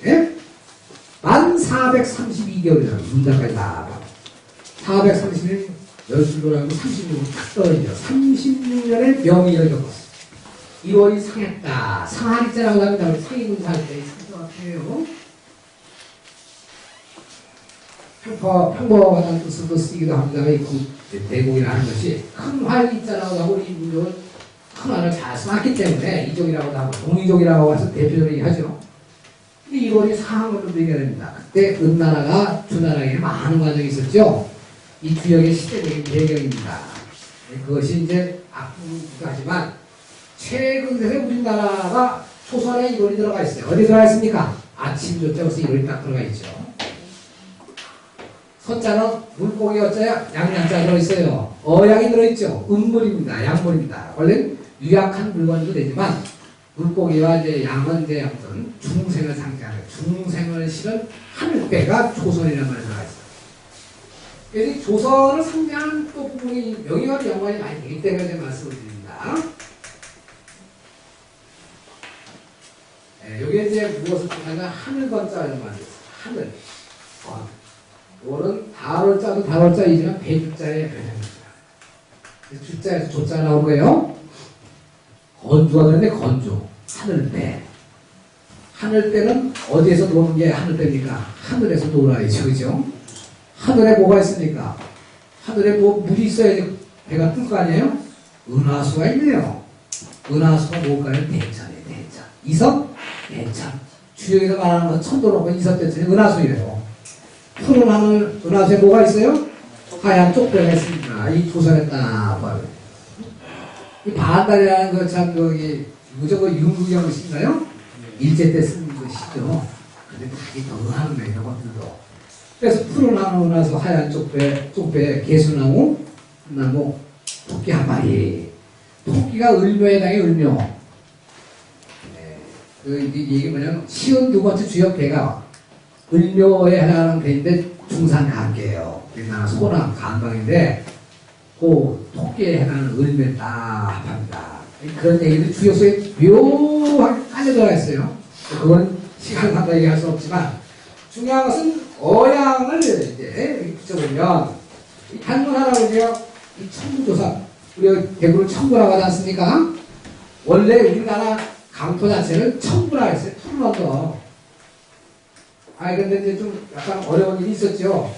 만 432개월이라고 문장까지 다 430년 열술로라고 36년 탁 떨어지죠. 36년의 명의를 겪었어요. 1월이 상했다. 상하리자라고 합니다. 우리 상이군사 할 때 상처가 필요해요. 평범하다는 뜻으로 쓰기도 합니다. 대공이라는 것이 큰 활이자라고 하고 이 민족은 큰 활을 잘 써놨기 때문에 이족이라고도 하고 동이족이라고 해서 대표적으로 얘기하죠. 근데 1월이 상한 걸로 얘기가 됩니다. 그때 은나라가 주나라에게 많은 과정이 있었죠. 이 주역의 시대적인 배경입니다. 그것이 이제 악풍이기도 하지만 최근 세에 우리나라가 초선에 1월이 들어가 있어요. 어디 들어가 있습니까? 아침 조자로서 1월이 딱 들어가 있죠. 서자는 물고기 어자야 양양자 들어있어요. 어양이 들어있죠. 음물입니다. 양물입니다. 원래 유약한 물건도 되지만 물고기와 이제 양은 이제 어떤 중생을 상징하는 중생을 실은 하늘배가 조선이라는 말이 들어가 있어요. 그래서 조선을 상징하는 또 부분이 명의와 연관이 많이 되기 때문에 제가 말씀을 드립니다. 여기에 이제 무엇을 뜻하냐 하늘건자를 만들었어요. 하늘. 이거는 달월자도 달월자이지만 배주자의 변형입니다. 주자에서 조자 나온 거예요. 건조가 되는데 건조. 하늘배. 하늘배는 어디에서 노는 게 하늘배입니까? 하늘에서 놀아야죠. 그죠? 하늘에 뭐가 있습니까? 하늘에 뭐 물이 있어야지 배가 뜰 거 아니에요? 은하수가 있네요. 은하수가 뭘까요? 대천이에요. 대천. 이석? 대천. 주역에서 말하는 건 천도로고 이석대천이 은하수예요. 푸른 하늘, 은하수에 뭐가 있어요? 하얀 쪽배가 있습니다. 이 조선에 딱 봐요. 이 반달이라는 거 참, 무조건 윤구경 씨인가요? 일제 때 쓴 것이죠. 근데 닭이 더 하는 거예요, 것들도. 그래서 풀을 나누고 나서 하얀 쪽배 개수나무, 나무, 토끼 한 마리. 토끼가 을묘에 해당해, 을묘. 네. 이게 뭐냐면, 시은 두 번째 주역 개가 을묘에 해당하는 개인데, 중산간개예요. 우리나라 소나 간방인데, 그 토끼에 해당하는 을묘에 딱 합니다. 그런 얘기들 주역서에 묘하게 깔려 들어가 있어요. 그건 시간 상다 얘기할 수 없지만, 중요한 것은 어양을 이제 붙여보면, 이 단문 할아버지가 이 천부조사, 우리가 대구를 천부라고 하지 않습니까? 원래 우리나라 강토 자체를 천부라 했어요. 툴런더. 근데 이제 좀 약간 어려운 일이 있었죠.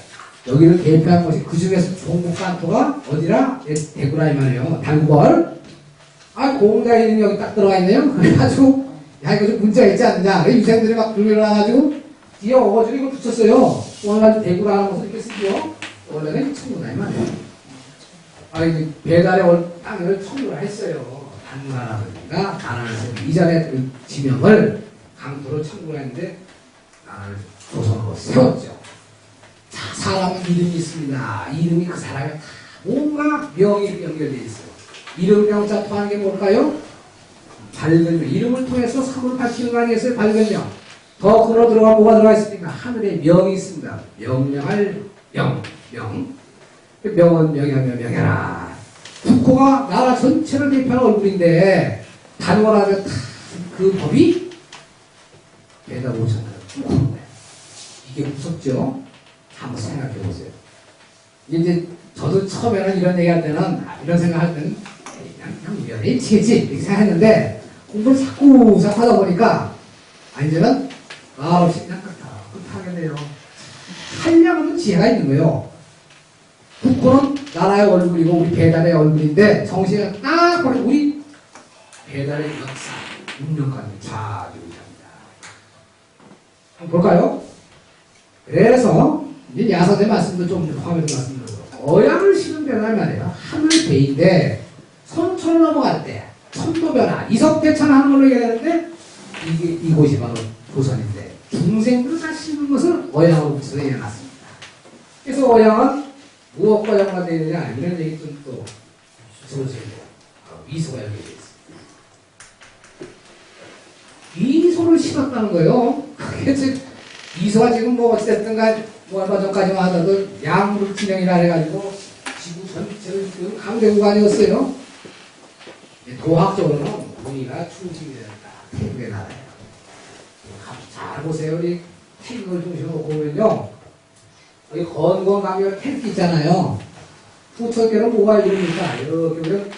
여기를 개표한 것이 그 중에서 종국 강토가 어디라? 대구라 이 말이에요. 달구벌. 공자 이름이 여기 딱 들어가 있네요. 그래가지고, 야, 이거 좀 문제가 있지 않느냐. 유생들이 막 불밀어놔가지고, 뒤에 어거지로 이걸 붙였어요. 오늘날 대구라는 것을 이렇게 쓰죠. 원래는 천부라 이 말이에요. 이제 배달의 땅을 천부라 했어요. 단문하라든가 나라에서 이전에 그 지명을 강토로 천부라 했는데, 나라를 조선으로 세웠죠. 자, 사람 이름이 있습니다. 이름이 그 사람의 다 뭔가 명이 연결되어 있어요. 이름 명자 통하는 게 뭘까요? 발견명. 이름을 통해서 사물을 밝히는 거 아니겠어요? 발견명. 더 걸어 들어가 뭐가 들어가 있습니까? 하늘에 명이 있습니다. 명령할 명. 명은 명하면 명해라. 국호가 나라 전체를 대표하는 얼굴인데 단원하면 그 법이 배다 오잖아요. 국호인데 이게 무섭죠? 한번 생각해 보세요. 이제 저도 처음에는 이런 얘기할 때는 이런 생각할 때는 그냥 연예인 치겠지 이렇게 생각했는데 공부를 자꾸 하다 보니까 이제는 그냥 끝하겠네요. 한량은 지혜가 있는 거예요. 국호는 나라의 얼굴이고 우리 배달의 얼굴인데 정신을 딱 보면 우리 배달의 역사, 운명관을 좌지우지합니다. 한번 볼까요? 그래서 이제 야사대 말씀도 좀 포함해서 말씀드려요. 어양을 신은 변화 말이에요. 하늘 배인데 선천을 넘어갈 때 천도 변화, 이석대천 하는 걸로 얘기하는데 이곳이 바로 조선인데 중생들을 다 신는 것을 어양으로 붙여서 얘기해놨습니다. 그래서 어양은 무엇과 연관되어 있느냐 이런 얘기 좀 또 들어보세요. 미소가 연결되어 있습니다. 미소를 심었다는 거예요. 그게 즉 미소가 지금 뭐 어쨌든 간 뭐 얼마 전까지만 하더라도 양물 진영이라 해가지고 지구 전체를 지금 강대구가 아니었어요. 도학적으로는 우리가 중심이 된다. 태국의 나라예요. 잘 보세요. 우리 태국을 중심으로 보면요. 여기 건건 가면 태국 있잖아요. 후천계는 뭐가 이릅니까? 이렇게 보면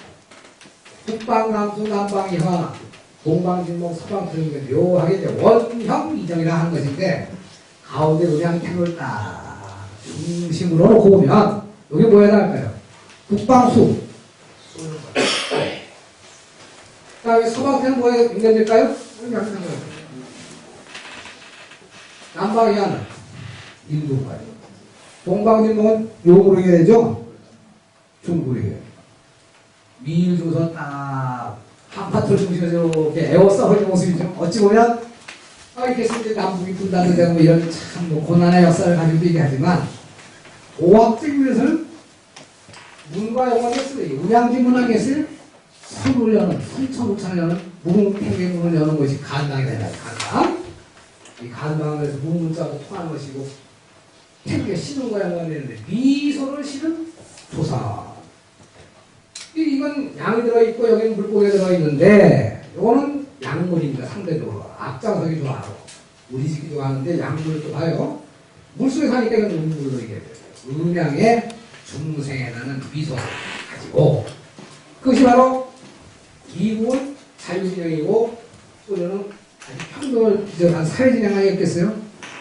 북방남수 남방이화 동방진목 서방트림이 묘하게 이제 원형 이정이라 하는 것인데 가운데 음양택을 딱 중심으로 놓고 보면 여기 뭐에 나갈까요? 북방수 그 다음에 서방태는 뭐에 연결될까요? 남방이 하는 인도가요. 동방진목은 요구로 해야 되죠? 중국으로 해야 돼요. 미일 중선 딱 한 파트를 중심해서 이렇게 에워싸버리는 모습이죠. 어찌 보면 이렇게 이제 남북이 분단되고 뭐 이런 참 뭐 고난의 역사를 가지고 얘기하지만 오학적인 면에서는 문과 영화겠어요. 음양지 문학에서 선을 여는 선천우찬을 여는 무궁팽개문을 여는 것이 간당이 되나요? 간당. 이 간당에서 무문자로 통하는 것이고 태국에 신은 거야 뭐가 되는데 미소를 실은 조사. 이건 양이 들어있고 여기는 물고기가 들어있는데 이거는 약물입니다. 상대적으로 앞장서기 좋아하고 우리 집이 좋아하는데 약물도 봐요. 물속에 사니까 이건 음물로 얘기해요. 음양의 중생에 나는 미소를 가지고 그것이 바로 이국은 자유진영이고 소련은 아주 평등을 기절한 사회진영 아니었겠어요?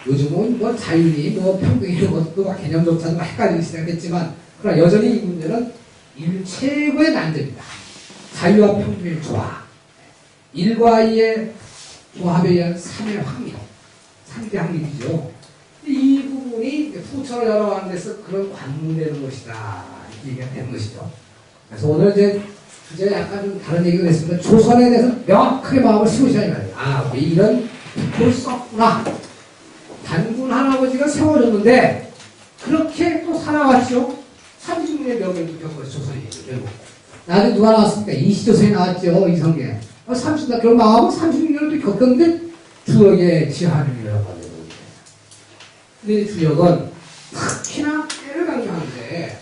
요즘은 뭐 자유니 뭐 평등 이런 것도 막 개념조차도 막 헷갈리기 시작했지만 그러나 여전히 이 문제는 인류 최고의 난제입니다. 자유와 평등의 조화. 일과 이의 조합에 의한 3의 확립. 3대 확립이죠. 이 부분이 후천을 열어가는 데서 그런 관문되는 것이다. 이렇게 얘기가 되는 것이죠. 그래서 오늘 이제 주제 약간 좀 다른 얘기가 됐습니다. 조선에 대해서 명확하게 마음을 심으셔야 말이에요. 왜 이런 볼 수 없구나. 단군 할아버지가 세워졌는데 그렇게 또 살아왔죠. 30년의 명예를 겪었죠. 조선이 결국. 나중에 누가 나왔습니까? 이시조선이 나왔죠. 이성계. 30년 결국 망하고 36년을 또 겪었는데 주역의 지하륜이라고 하는 겁니다. 근데 주역은 특히나 때를 강조하는데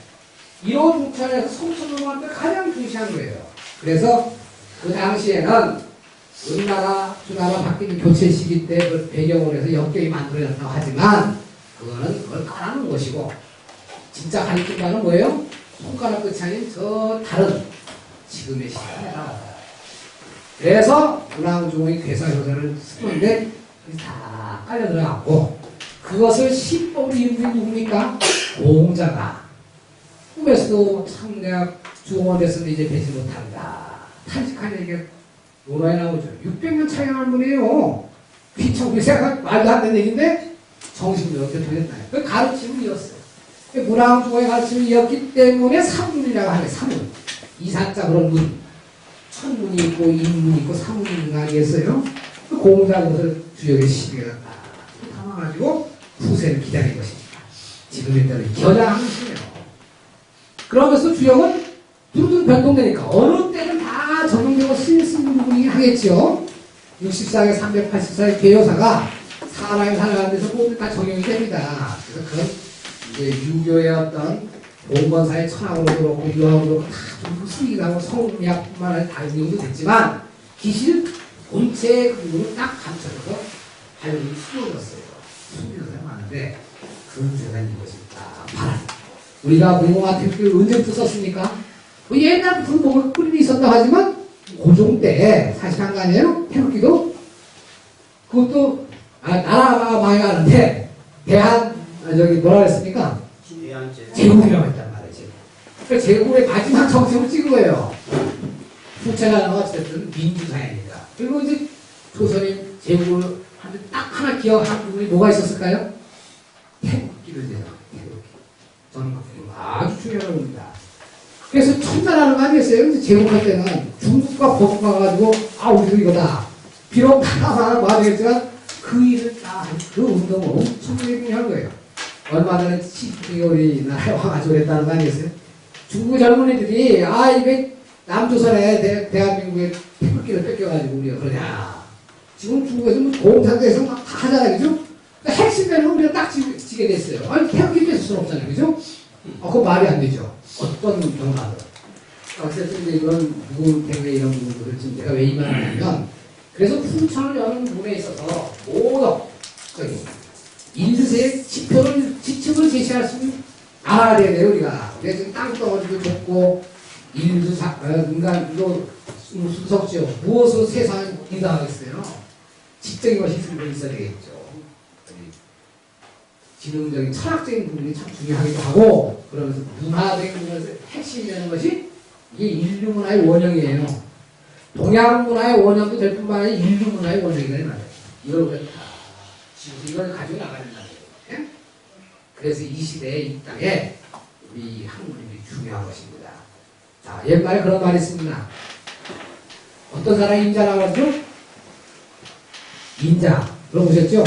이런 공찬에서 성천노무한테 가장 중시한 거예요. 그래서 그 당시에는 은나라, 주나라 바뀌는 교체 시기 때 그 배경으로 해서 역경이 만들어졌다고 하지만 그걸 깔아놓은 것이고 진짜 가르친 바는 뭐예요? 손가락 끝이 아닌 저 다른 지금의 시간에 나와요. 그래서 문왕중의 괴사효자를 쓰는데 다 깔려 들어갔고 그것을 시법으로 이은 분이 누굽니까? 공자가 꿈에서도 참 내가 주공원 됐으면 이제 되지 못한다. 탄식하는 얘기가 논어에 나오죠. 600년 차이 나는 분이에요. 귀청 생각 말도 안 되는 얘기인데 정신도 이렇게 되겠나요? 그 가르침을 이었어요. 문왕중의 가르침을 이었기 때문에 삼문이라고 하네. 삼문. 이사자 그런 문. 천문이 있고 인문이 있고 삼문이 있는 거 아니겠어요? 그 공자가 그것을 주역의 시비가 딱 담아가지고 후세를 기다린 것입니다. 지금에 따라 겨자하는 시네요. 그러면서 주역은 두루두루 변동되니까 어느 때는 다 적용되고 쓰는 부분이 하겠죠. 64개 384의 개요사가 사람이 살아가는 데서 모두 다 적용이 됩니다. 그래서 그건 이제 유교의 어떤 봉건사의 철학으로도 그렇고 유학으로도 다좀 흡수이기도 하고 성리학뿐만 아니라 다 응용도 됐지만 기실 본체의 그 부분을 딱 감춰서 활용이 수용했어요. 수용해서 많은데 그 문제가 이것입니다. 바람. 우리가 무궁화 태극기를 언제부터 썼습니까? 뭐 옛날부터 뭔가 끓임이 있었다 하지만 고종 때 사실 한 거 아니에요? 태극기도 그것도 나라가 많이 가는데 대한 저기 뭐라 그랬습니까? 제국이라고 했단 말이지. 그러니까 제국의 마지막 정책을 찍은 거예요. 후체가 어쨌든 민주사회입니다. 그리고 이제 조선이 제국을 하는데 딱 하나 기억한 부분이 뭐가 있었을까요? 태극기를 제정한 태극기. 저는 아주 중요한 겁니다. 그래서 천나라는 거 아니겠어요? 제국할 때는 중국과 법과 가지고 우리도 이거다. 비록 하나 봐야되겠지만 그 일을 다 그 운동을 엄청 열심히 한 거예요. 얼마 전에 우리나라에 와가지고 그랬다는 거 아니겠어요? 중국 젊은이들이 이게 남조선에 대한민국의 태극기를 뺏겨가지고 우리가 그러냐. 지금 중국에서 공산당에서 막 다 하잖아요. 그죠? 그러니까 핵심되는 우리가 딱 지게 됐어요. 태극기 뺏을 수는 없잖아요. 그죠? 그거 말이 안 되죠. 어떤 경우라도. 어쨌든 이런 무궁 태극 이런 부분들을 지금 제가 왜 이 말을 하냐면 그래서 풍천을 여는 부분에 있어서 모든 인쇄의 지침을 제시할 수 있는 알아야 돼요, 우리가. 우리가 지금 땅덩어리도 좁고, 인간도 수석지요. 무엇으로 세상을 인도하겠어요? 지적인 것이 있어야 되겠죠. 지능적인, 철학적인 부분이 참 중요하기도 하고, 그러면서 문화적인 부분에서 핵심이 되는 것이 이게 인류 문화의 원형이에요. 동양 문화의 원형도 될 뿐만 아니라 인류 문화의 원형이다, 말이에요. 이걸 우리가 이걸 가지고 나가야 된다는 거예요. 예? 그래서 이 시대에 이 땅에 우리 한국인이 중요한 것입니다. 자, 옛말에 그런 말이 있습니다. 어떤 사람이 인자라고 하죠? 인자. 들어보셨죠?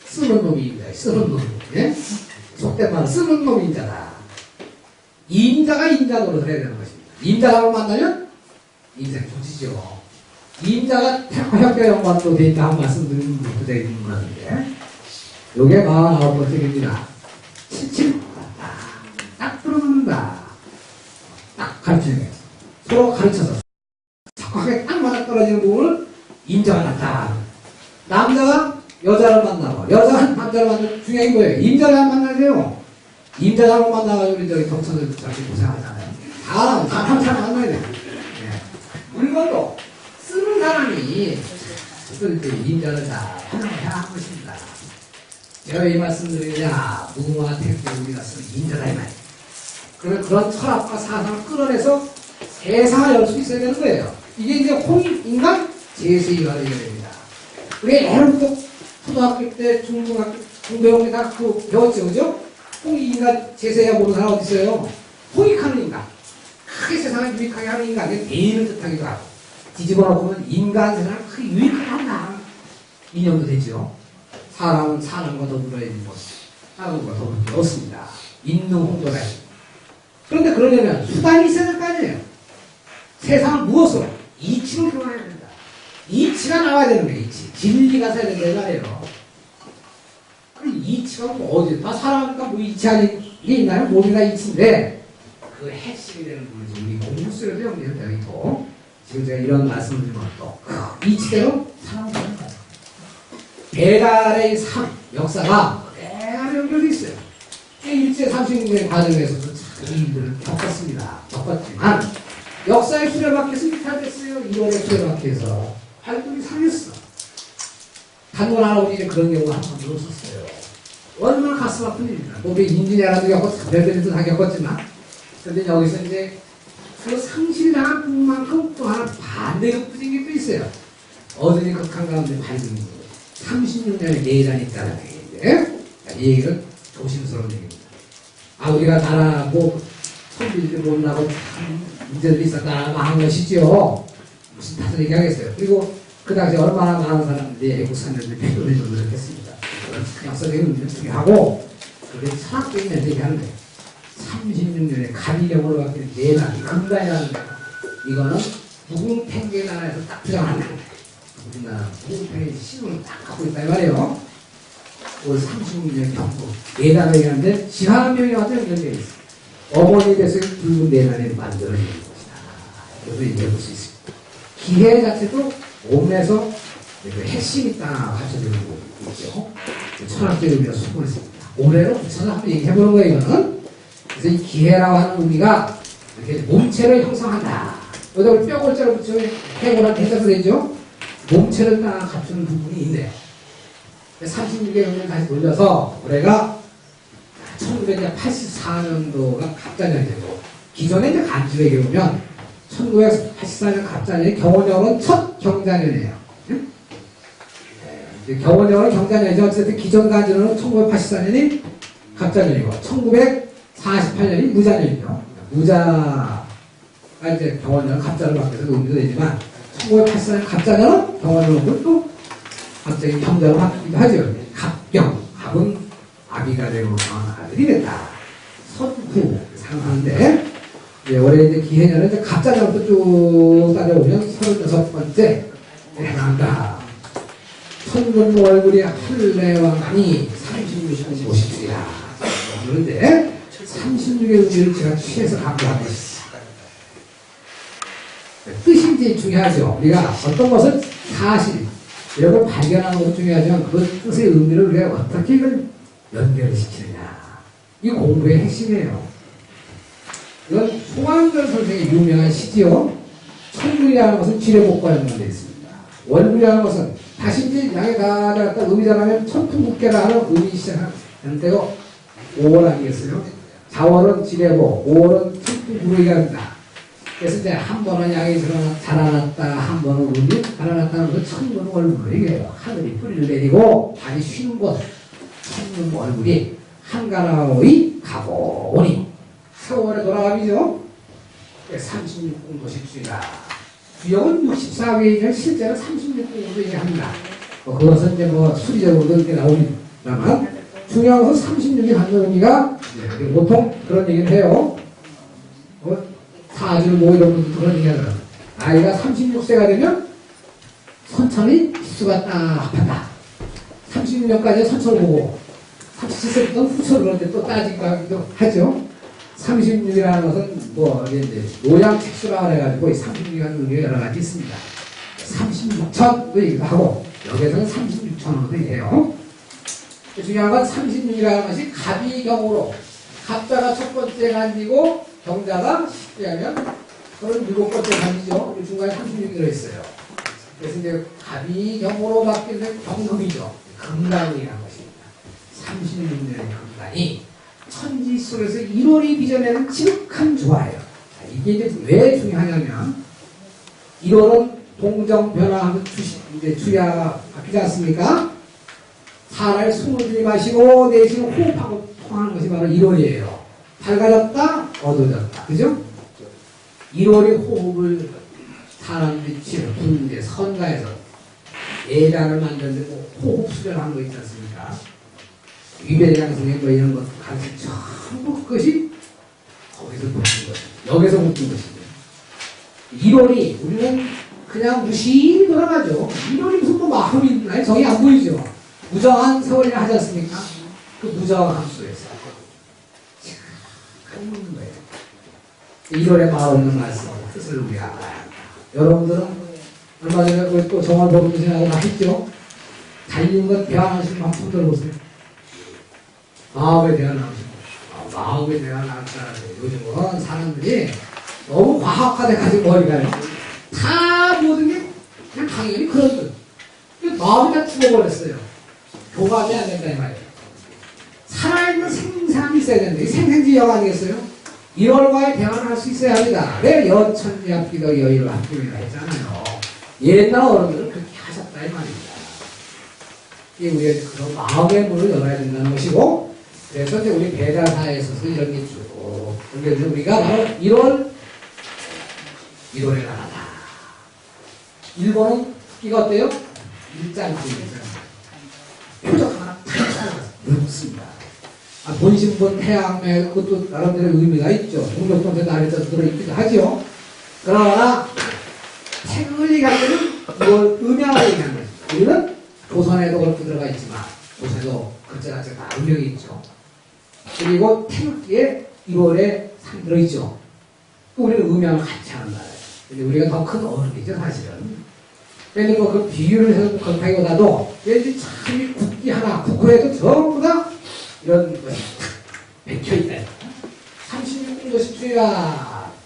쓰는 놈이 인자. 쓰는 놈. 예? 속된 말은 쓰는 놈이 인자다. 인자가 인자 노릇을 해야 되는 것입니다. 인자라고 만나면 인생 좋지죠. 인자가 태화협회 연관도 돼 있다 한 말씀 드리는 것도 되는 건데 요게 49번째입니다. 77 딱 들어놓는다. 딱 가르치는 거예요. 서로 가르쳐서 정확하게 딱 맞아 떨어지는 부분을 인자가 났다. 남자가 여자를 만나고 여자가 남자를 만나고 중요한 거예요. 인자를 안 만나세요. 인자 잘못 만나가지고 우리 저기 경찰들 저렇게 고생하잖아요. 사람 잘 만나야 돼요. 물건도 쓰는 사람이 인자를 다 활용해야 하는 것입니다. 제가 이 말씀 드리느냐, 무궁화 태극기 우리가 쓰는 인자다, 이 말이에요. 그러면 그런 철학과 사상을 끌어내서 세상을 열 수 있어야 되는 거예요. 이게 이제 홍익인간 제세이가 되게 됩니다. 우리 애로부터 초등학교 때, 중등학교, 중고용이 다 배웠죠, 그죠? 홍익인간 제세야 모르는 사람 어디 있어요? 홍익하는 인간. 크게 세상을 유익하게 하는 인간. 이게 대인을 뜻하기도 하고. 뒤집어 놓고 보면 인간 세상을 크게 유익하게 한다. 이념도 되죠. 사람은 사람과 더불어야지 뭐 사람과 더불어 게 없습니다. 있는 홍도다. 그런데 그러려면 수단이 있어야 될 거 아니에요. 세상은 무엇으로? 이치로 교환해야 된다. 이치가 나와야 되는 거예요. 이치. 진리가 서야 된다 이 말이에요. 그럼 이치가 뭐 어디? 다 사람과 뭐 이치하는 게 있나요? 몸이가 이치인데 그 핵심이 되는 부분이 우리 공부 속에서 연결되어 있고 지금 제가 이런 말씀을 드리면 또 이치대로 사람을 하는 거예요. 배달의 삶 역사가 그대로 연결되어 있어요. 일제 36년의 과정에서도 참 일들을 겪었지만 역사에 수레바퀴에서 이탈됐어요. 2월에 수레바퀴에서 활동이 상했어. 단군 할아버지 그런 경우가 한 번도 없었어요. 얼마나 가슴 아픈 일입니다. 뭐 우리 인지냐라도 겪고 별별도 다 겪었지만 근데 여기서 이제 그 상실당한 뿐만큼 또 하나 반대로 부진 게 또 있어요. 어른이 극한 가운데 밝은 거. 36년의 내란이 있다는 얘기인데 이 얘기는 조심스러운 얘기입니다. 아 우리가 나라 뭐 손들지 못나고 참 문제들이 있었다 망한 것이죠. 무슨 다른 얘기 하겠어요. 그리고 그 당시에 얼마나 많은 사람들이 애국 사람들이 필요를 좀 노력했습니다. 그런 역사적인 의미를 중요하고 그게 철학적인 얘기하는 거예요. 36년에 가비령으로 바뀐 내란, 금단이라는 거예요. 이거는 무궁팽개 나라에서 딱 주장하는 거예요. 우리나라 무궁팽의 신을 딱 갖고 있다 이 말이에요. 올 36년 경고 내란을 얘기하는데 지하명이 완전 연결되어 있어요. 어머니 뱃속에 붉은 내란이 만들어지는 것이다. 그래서 얘기해 볼 수 있습니다. 기회 자체도 몸에서 핵심이 딱 갖춰지는 거 있죠. 철학적 의미가 숨어 있습니다. 올해로 붙여서 한번 얘기해 보는 거예요, 이거는. 그래서 이 기회라고 하는 의미가 이렇게 몸체를 형성한다. 여기다 뼈골자로 붙여 해골한 대자도 되죠. 몸체를 딱 갖추는 부분이 있네요. 36개월을 다시 돌려서 올해가 1984년도가 갑자년이고 기존에 이제 간주에게 보면 1984년 갑자년이 경원여는 첫 경자년이에요. 경원여는 경자년이죠. 어쨌든 기존 간주는 1984년이 갑자년이고 1948년이 무자년이죠. 무자가 이제 경원여는 갑자를 바뀌어서 의미도 되지만 1984년 갑자년은 경원여는 또 갑자기 경자로 바뀌기도 하죠. 갑경, 갑은 아비가 되고 아들이 된다. 선후 상하는데 올해 이제 기해년은 이제 갑자년부터 쭉 따져보면 36번째 해난다. 천군 월굴이 할례왕이 36년 모십시다. 그런데 36의 의미를 제가 취해서 강조하고 있습니다. 뜻이 이제 중요하죠. 우리가 어떤 것을 사실 이런 걸 발견하는 것도 중요하지만 그 뜻의 의미를 우리가 어떻게 이걸 연결을 시키느냐. 이 공부의 핵심이에요. 이건 송환걸 선생의 유명한 시지요. 천군이라는 것은 지뢰복과 연관되어 있습니다. 월굴이라는 것은 다시 이제 양에 다 갖다 의미 잘하면 천풍국계라는 의미 시작하는 때고 5월 아니겠어요? 4월은 지뢰복, 5월은 천풍구르기가 된다. 그래서 이제 한 번은 양이 자라났다, 한 번은 의미 자라났다는 것은 천군 월굴로 얘기해요. 하늘이 뿌리를 내리고 발이 쉬는 곳, 천군 월굴이 한가라의 가고 오니 세월에 돌아가미죠. 36공도십시다. 주역은 64회이면 실제로 36공도 얘기합니다. 그것은 이제 뭐 수리적으로도 이렇게 나옵니다만 중요한 것은 36이 갖는 의미가 보통 그런 얘기를 해요. 사주를 뭐 이런 분들 그런 얘기 하더라고요. 아이가 36세가 되면 선천이 휘수가 딱 한다. 36년까지 선천을 보고 37세부터 후천을 그런데 또 따지기도 하죠. 36이라는 것은 뭐 이제 노양 책수라고 해가지고 36이라는 의미가 여러 가지 있습니다. 36천도 얘기도 하고 여기에서는 36천으로도 얘기해요. 중요한 건 36이라는 것이 갑이경으로 갑자가 첫 번째 간지고 경자가 쉽게 하면 그런 7번째 간지죠. 중간에 36이 들어있어요. 그래서 이제 갑이경으로 바뀌는 경금이죠. 금강이라는 것입니다. 36년의 금강이 천지 속에서 1월이 빚어내는 지극한 조화예요. 이게 이제 왜 중요하냐면 1월은 동정 변화하면 이제 주야가 바뀌지 않습니까? 사람의 숨을 들이마시고 내쉬고 호흡하고 통하는 것이 바로 1월이에요. 밝아졌다, 어두워졌다. 그죠? 1월의 호흡을 사람들이 부르는데 선가에서 예단을 만드는데 뭐 호흡 수련하는 거 있지 않습니까? 위배양성의 뭐 이런 것 가르쳐 전부 그것이 거기서 붙은 거죠. 여기서 붙은 것이죠. 이론이 우리는 그냥 무심히 돌아가죠. 이론이 무슨 뭐 마음이 있나 정이 안 보이죠. 무정한 세월이라 하지 않습니까? 그 무정한 함수에서 참 있는 거예요. 이론의 마음없는 말씀 뜻을 우리 알아야 한다. 여러분들은 얼마 전에 우리 또 정말 보름신하고 다 했죠. 자유인과 대화하시는 한번 들어보세요. 마음에 대한 함수. 마음에 대한 함수라는데 요즘은 사람들이 너무 과학화돼가지고 머리가요. 다 모든 게 그냥 당연히 그런 뜻. 마음이 다 죽어버렸어요. 교감이 안 된다 이 말이에요. 살아있는 생산이 있어야 되는데 이 생생지역 아니겠어요? 1월과의 대화를 할 수 있어야 합니다. 왜 여천지합기도 여의로 합기이라 했잖아요. 옛날 어른들은 그렇게 하셨다 이 말입니다. 이게 우리가 그런 마음의 문을 열어야 된다는 것이고, 그래서 이제 우리 배다사에 있어서 이런 게 쭉. 그래서 우리가 바로 1월에 나가다. 일본은 이거 어때요? 일장주의죠. 표적 하나 탁 넣습니다. 본신본 태양의 그것도 나름대로 의미가 있죠. 동력본체 날에서 들어있기도 하죠. 그러나 태극이 갈 때는 이걸 음양을 얘기하는 거죠. 우리는 조선에도 그렇게 들어가 있지만 조선에도 글자 자체가 다 음력이 있죠. 그리고 태극기에 1월에 들어있죠. 또 우리는 음양을 같이 하는 나라예요. 근데 우리가 더 큰 어른이죠 사실은. 그래서 그 비유를 해서 그렇다기보다도 왠지 참 국기 하나 국호에도 전부 다 이런 것이 탁 박혀있다. 36분도시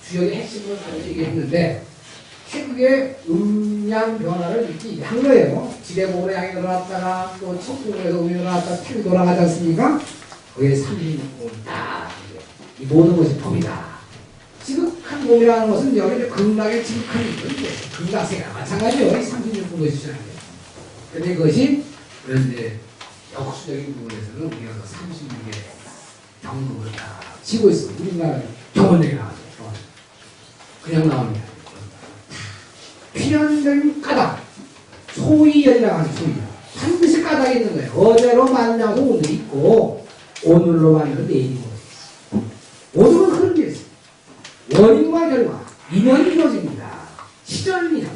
주역의 핵심을 얘기했는데 태극의 음양 변화를 이렇게 한 거예요. 지대보로 양이 돌아갔다가 또 척국에서 음이 돌아갔다가 태극이 돌아가지 않습니까? 그게 36분 딱 이 모든 것이 법이다. 지극한 몸이라는 것은 여기 극락의 지극한 몸인데 극락세가 마찬가지예요. 36분 것이 시작해요. 근데 그것이 그런데 역수적인 부분에서는 우리가 36의 경극을 다 지고 있어. 우리나라 경원역에 나와요. 그냥 나오는 게 아니고 필연적인 까닭 소위열이라고 하는 소위 반드시 까닭이 있는 거예요. 어제로 만나서 오늘 있고 오늘로 만나서 내일이 있고 모두는 그런 게 있어요. 원인과 결과 인연이 이루어집니다. 시절 인연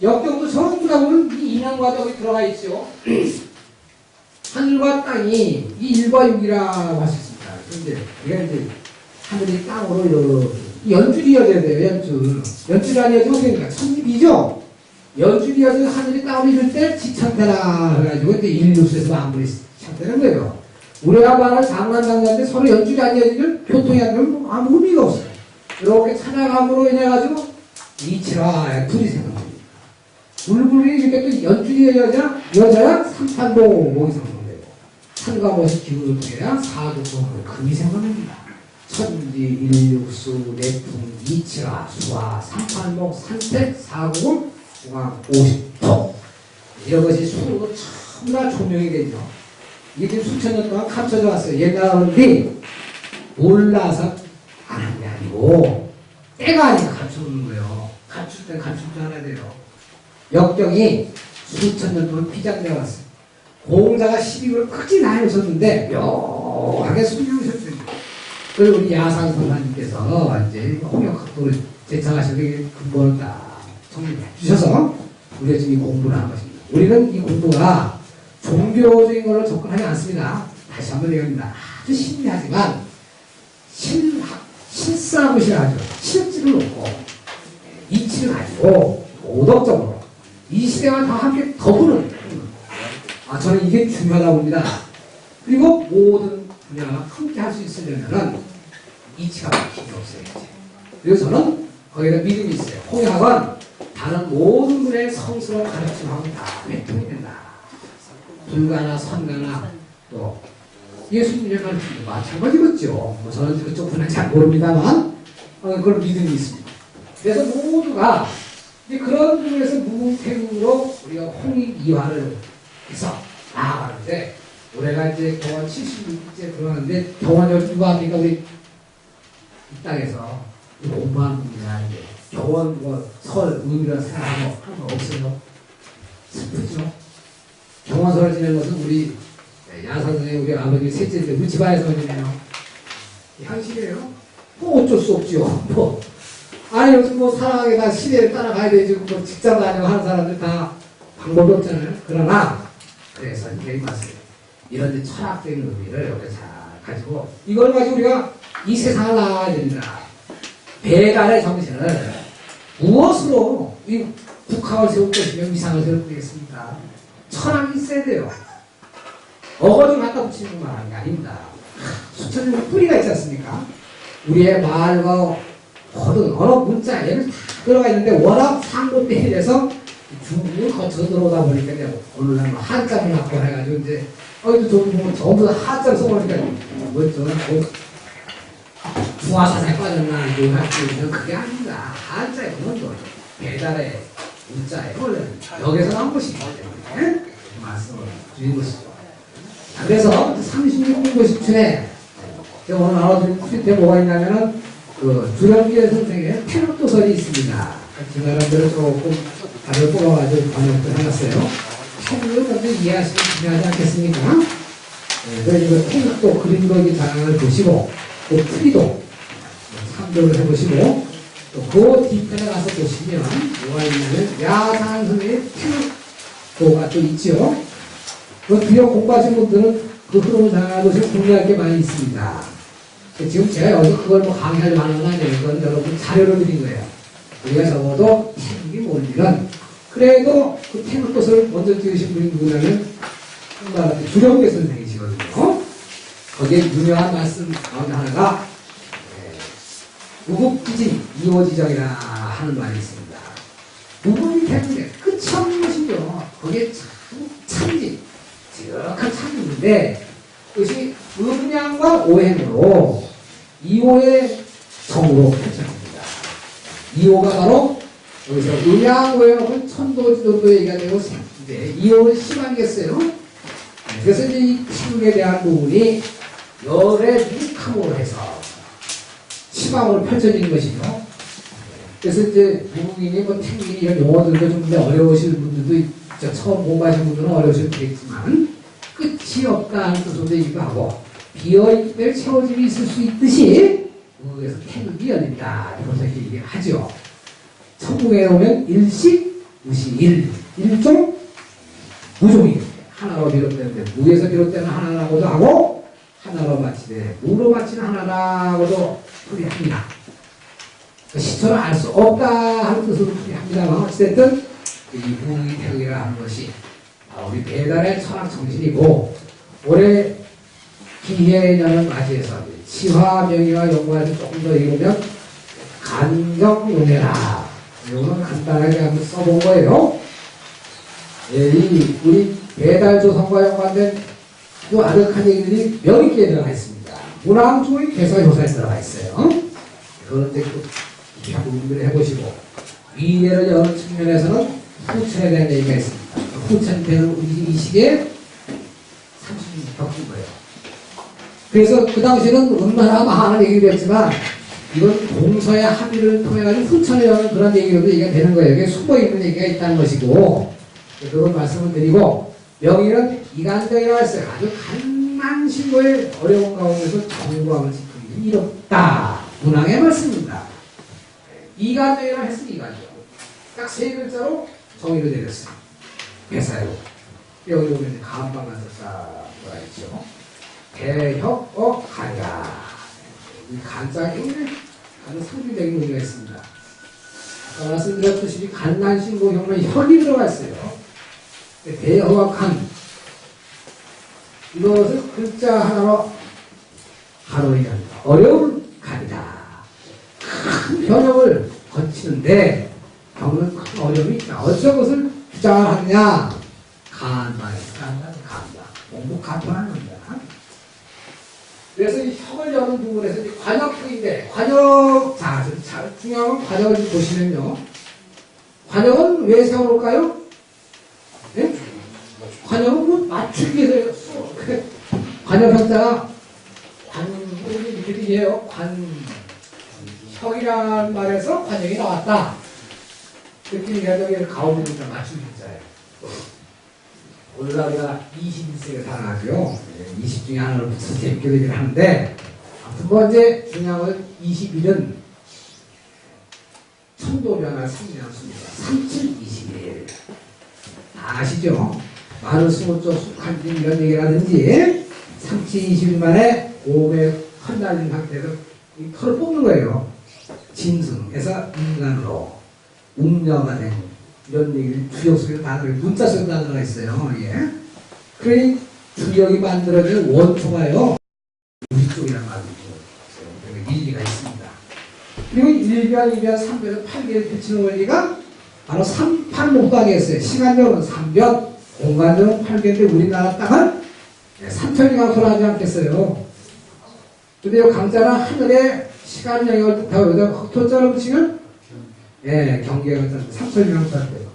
역경도 전부 다 보면 이 인연 과정이 들어가 있죠. 하늘과 땅이 이 1과 6이라고 할 수 있습니다. 그런데 우리가 이제 하늘이 땅으로 이렇게 연줄이 이어져야 돼요. 연줄이 아니어지면 어떻게 됩니까? 천립이죠. 연줄이 이어져서 하늘이 땅으로 이룰 때 지천태라 해가지고 이제 인류수에서 마무리 시작되는 거예요. 우리가 말하는 장난장난인데 서로 연줄이 안 이어지면 교통이 안 되면 아무 의미가 없어요. 이렇게 찬양함으로 인해가지고 이치라 둘이 생각합니다. 불불이 이렇게 또 연줄이 이어져야 삼판봉이 생성되고 산과 못이 기운을 통해야 사두봉 금이 생성됩니다. 천지, 일육수, 내풍, 이치라, 수화, 삼판봉, 산택, 사구공, 중앙, 50도 이런 것이 수로 전부 다 조명이 되죠. 이게 수천 년 동안 감춰져 왔어요. 옛날에 몰라서 안 한 게 아니고 때가 아니라 감춰놓는 거예요. 감출 때 감출 줄 알아야 돼요. 역경이 수천 년 동안 피장되어 왔어요. 공자가 12을 크게 나누셨는데 묘하게 숨기셨어요. 그리고 우리 야상선사님께서 이제 홍역학도를 제창하시고 근본을 딱 정리해 주셔서 우리가 지금 이 공부를 하는 것입니다. 우리는 이 공부가 종교적인 걸로 접근하지 않습니다. 다시 한번 얘기합니다. 아주 신비하지만 실사무시를 하죠. 실질을 놓고 이치를 가지고 오덕적으로 이 시대와 다 함께 더불어는 저는 이게 중요하다고 봅니다. 그리고 모든 분야가 함께 할 수 있으려면 이치가 필요 없어야지. 그래서 저는 거기에 믿음이 있어요. 홍역은 다른 모든 분야의 성스러운 가르침하고 다 배통이 된다. 불가나 선가나 또 예수님의 가르침도 마찬가지겠죠. 뭐 저는 그쪽 분야 잘 모릅니다만 그런 믿음이 있습니다. 그래서 모두가 이제 그런 부분에서 무궁태국으로 우리가 홍익이화를 해서 나아가는데 올해가 이제 경원 76일째 들어가는데 경원을 누가 합니까? 우리 이 땅에서 공부하는 분이나 이제 경원 설 의미라 생각하고 하는 거 없어요. 슬프죠. 경호소를 지낸 것은 우리 야선생님, 우리 아버지 셋째인데 우리 집안에서 지내요. 현실이에요. 뭐 어쩔 수 없죠. 뭐 아니 요즘 뭐 사랑하게 다 시대를 따라가야 되지. 뭐 직장 다니고 하는 사람들 다 방법이 없잖아요. 그러나 그래서 이게 맞아요. 이런 철학적인 의미를 이렇게 잘 가지고 이걸 가지고 우리가 이 세상을 나가야 됩니다. 배달의 정신을 무엇으로 이 국학을 세울 것이며 위상을 세울 것이겠습니까? 철학이 있어야 돼요. 어거지를 갖다 붙이는 거 말하는 게 아닙니다. 수천 년 뿌리가 있지 않습니까? 우리의 말과 모든 언어 문자에는 다 들어가 있는데 워낙 상고대에서 중국을 거쳐서 들어오다 보니까 이제 오늘날 한자를 갖고 해가지고 이제 어이도 좀 전부 다 한자를 써보니까 뭐 저는 중화사상에 빠졌나 이거 할수 그게 아닙니다. 한자에 보면 또 배달의 문자에 원래 여기서 나온 것이기 때문에 말씀을 드리는 것이죠. 그래서 36군 시춘에 제가 오늘 나눠드린 퀴즈에 뭐가 있냐면은 주량기의 선생의 태극도설이 있습니다. 지난번에 조금 다들 뽑아가지고 번역을 해놨어요. 태극을 먼저 이해하시면 중요하지 않겠습니까? 그래서 이거 태극도 그림거기 장을 보시고 또 풀이도 참조를 해보시고 또 그 뒤편에 가서 보시면 뭐가 있냐면 야산 선생의 태극도가 또 있죠. 그 뒤에 공부하신 분들은 그 흐름을 잘 알아보시면 공부할 게 많이 있습니다. 지금 제가 여기서 그걸 뭐 강의하려고 하는 건 아니에요. 그건 여러분 자료를 드린 거예요. 우리가 적어도 태극이 뭔지는 그래도 그 태극도서를 먼저 지으신 분이 누구냐면 주령계 선생이시거든요. 거기에 유명한 말씀 가운데 하나가 무국지진 이호지정이라 하는 말이 있습니다. 무국이 태극인데 끝이 없는 것이죠. 거기에 참 참지 지극한 참인데 그것이 음양과 오행으로 이호의 정으로 펼쳐집니다. 이호가 바로 여기서 음양, 오행은 천도지도도 얘기가 되고 이제 이호는 심하겠어요. 그래서 이제 이 태극에 대한 부분이 열의 육함으로 해서 시방으로 펼쳐지는 것이죠. 그래서 이제 무국인이 뭐 태극인이 이런 용어들도 좀 어려우실 분들도 있죠. 처음 공부하신 분들은 어려우실 테겠지만 끝이 없다는 뜻으로 얘기도 하고 비어있기 때문에 채워짐이 있을 수 있듯이 무국에서 태극이 열린다. 이렇게 얘기하죠. 천국에 오면 일식, 무시, 일종, 무종이 하나로 비롯되는데 무에서 비롯되는 하나라고도 하고 하나로 마치되 무로 마치는 하나라고도 풀이합니다. 시초를 알 수 없다 하는 뜻으로 풀이합니다만 어쨌든 이 무국이 태극이라 하는 것이 우리 배달의 철학 정신이고 올해 기해년을 맞이해서 치화, 명의와 용과에서 조금 더 읽으면 간경용해라. 이거는 간단하게 한번 써본 거예요. 이 우리 배달조선과 연관된 아주 아득한 얘기들이 몇 개 들어가 있습니다. 문항조의 개사효사에 들어가 있어요. 그런 데 부분들을 해보시고 위례를 여는 측면에서는 후천에 대한 얘기가 있습니다. 후천 되는 이 시기에 30년 겪은 거예요. 그래서 그 당시에는 얼마나 많은 얘기를 했지만 이건 공서의 합의를 통해가지고 후천에 여는 그런 얘기로도 얘기가 되는 거예요. 이게 숨어있는 얘기가 있다는 것이고 그런 말씀을 드리고 명의는 이간정이라고 했어요. 아주 간난 신고의 어려운 가운데서 정구함을 지키기 이롭다. 문항의 말씀입니다. 이간정이라고 했으니 이간정. 딱 세 글자로 정의를 내렸어요. 회사요. 여기 보면 가한방만 썼다 뭐라 했죠. 대혁 간가. 이 간장이 아주 상징적인 의미가 있습니다. 아까 말씀드렸듯이 간난 신고 경우에 혈이 들어가 있어요. 대혁과 간. 이것을 글자 하나로 한원이랍니다. 어려운 간이다. 큰 변형을 거치는데 겪는 큰 어려움이 있다. 어떤 것을 주장하느냐? 간만에서 간다. 공부 간판하는 겁니다. 그래서 이 혁을 여는 부분에서 관역형인데 관역 자 중요한 건 관역을 보시면요. 관역은 왜 세워놓을까요? 네? 관역은 뭐 맞추기 위해서 관역 형자가 이렇게 이해요. 혁이라는 말에서 관역이 나왔다. 이렇게 얘기하자면 가운데 맞추기 형자예요. 오늘 우리가 21세기를 살아가고요. 20 중에 하나를 붙여서 재밌게 얘기를 하는데, 아무튼 뭐 이제 중요한 건 21은 천도변화 3년 수입니다. 3721. 다 아시죠? 마늘 20쪽 숙한진 이런 얘기라든지 3721 만에 500 헛날린 상태에서 이 털을 뽑는 거예요. 짐승에서 인간으로 웅녀가 된 이런 얘기를 주역 속에 다 들어있어요. 문자 속에 다 들어가 있어요. 예. 그러니 주역이 만들어진 원초가요. 우리 쪽이라는 말이죠. 일리가 있습니다. 그리고 1변, 2변, 3변을 8개를 펼치는 원리가 바로 38목각이었어요. 시간적으로는 3변, 공간적으로는 8개인데 우리나라 땅은 3천리가 돌아가지 않겠어요. 근데 이 강자는 하늘에 시간 영역을 뜻하고 여기다 흑토자로 붙이면 경계가 3천리가 돌아가요.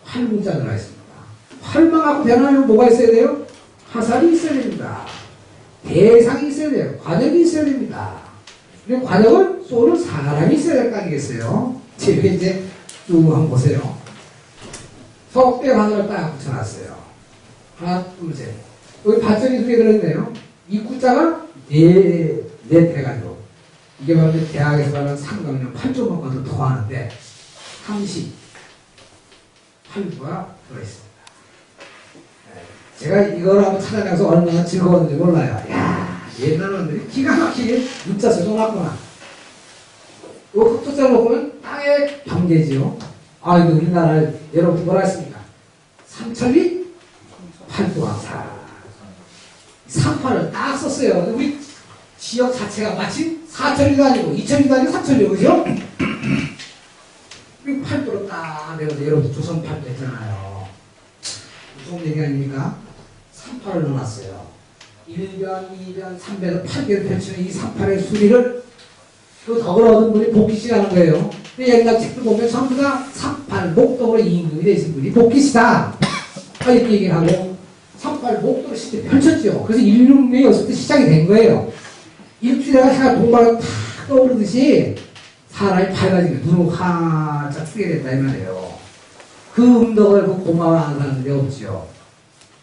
8문자 들어가 있습니다. 8만 갖고 변하면 뭐가 있어야 돼요? 화살이 있어야 됩니다. 대상이 있어야 돼요. 관역이 있어야 됩니다. 그리고 관역은 쏘는 사람이 있어야 될 거 아니겠어요? 제가 이제 쭉 한번 보세요. 석대 관역을 딱 붙여놨어요. 하나, 둘, 셋. 여기 밭전이 2개 들어있네요. 입구자가 네 해가지고. 이게 바로 대학에서 말하는 삼각형 8조만과도 더하는데 38조가 들어있습니다. 제가 이걸 한번 찾아내서 얼마나 즐거웠는지 몰라요. 야, 옛날 놈들이 기가 막히게 문자 써놨구나. 이 흑토자로 보면 땅의 경계지요. 아, 이거 우리나라 여러분 뭐라 했습니까? 삼천리 팔도항사. 38을 딱 썼어요. 우리 지역 자체가 마치 4천리도 아니고 2천리도 아니고 4천리요. 그죠? 그리고 팔도로 딱 내가 여러분 조선 팔도 했잖아요. 무슨 얘기 아닙니까? 38을 넣어놨어요. 1변, 2변, 3변을 8개를 펼치는 이 38의 수리를 그 덕을 얻은 분이 복기씨 하는 거예요. 근데 옛날 책들 보면 전부 다 38, 목덕으로 이인금이 되신 분이 복기씨다. 이렇게 얘기를 하고 38 목덕을 실제 펼쳤죠. 그래서 16년이 없을 때 시작이 된 거예요. 일주일에 해가 동방을 탁 떠오르듯이 사람이 밝아지고 눈을 활짝 뜨게 됐다 이 말이에요. 그 음덕을 그 고마워하는 사람들이 없죠.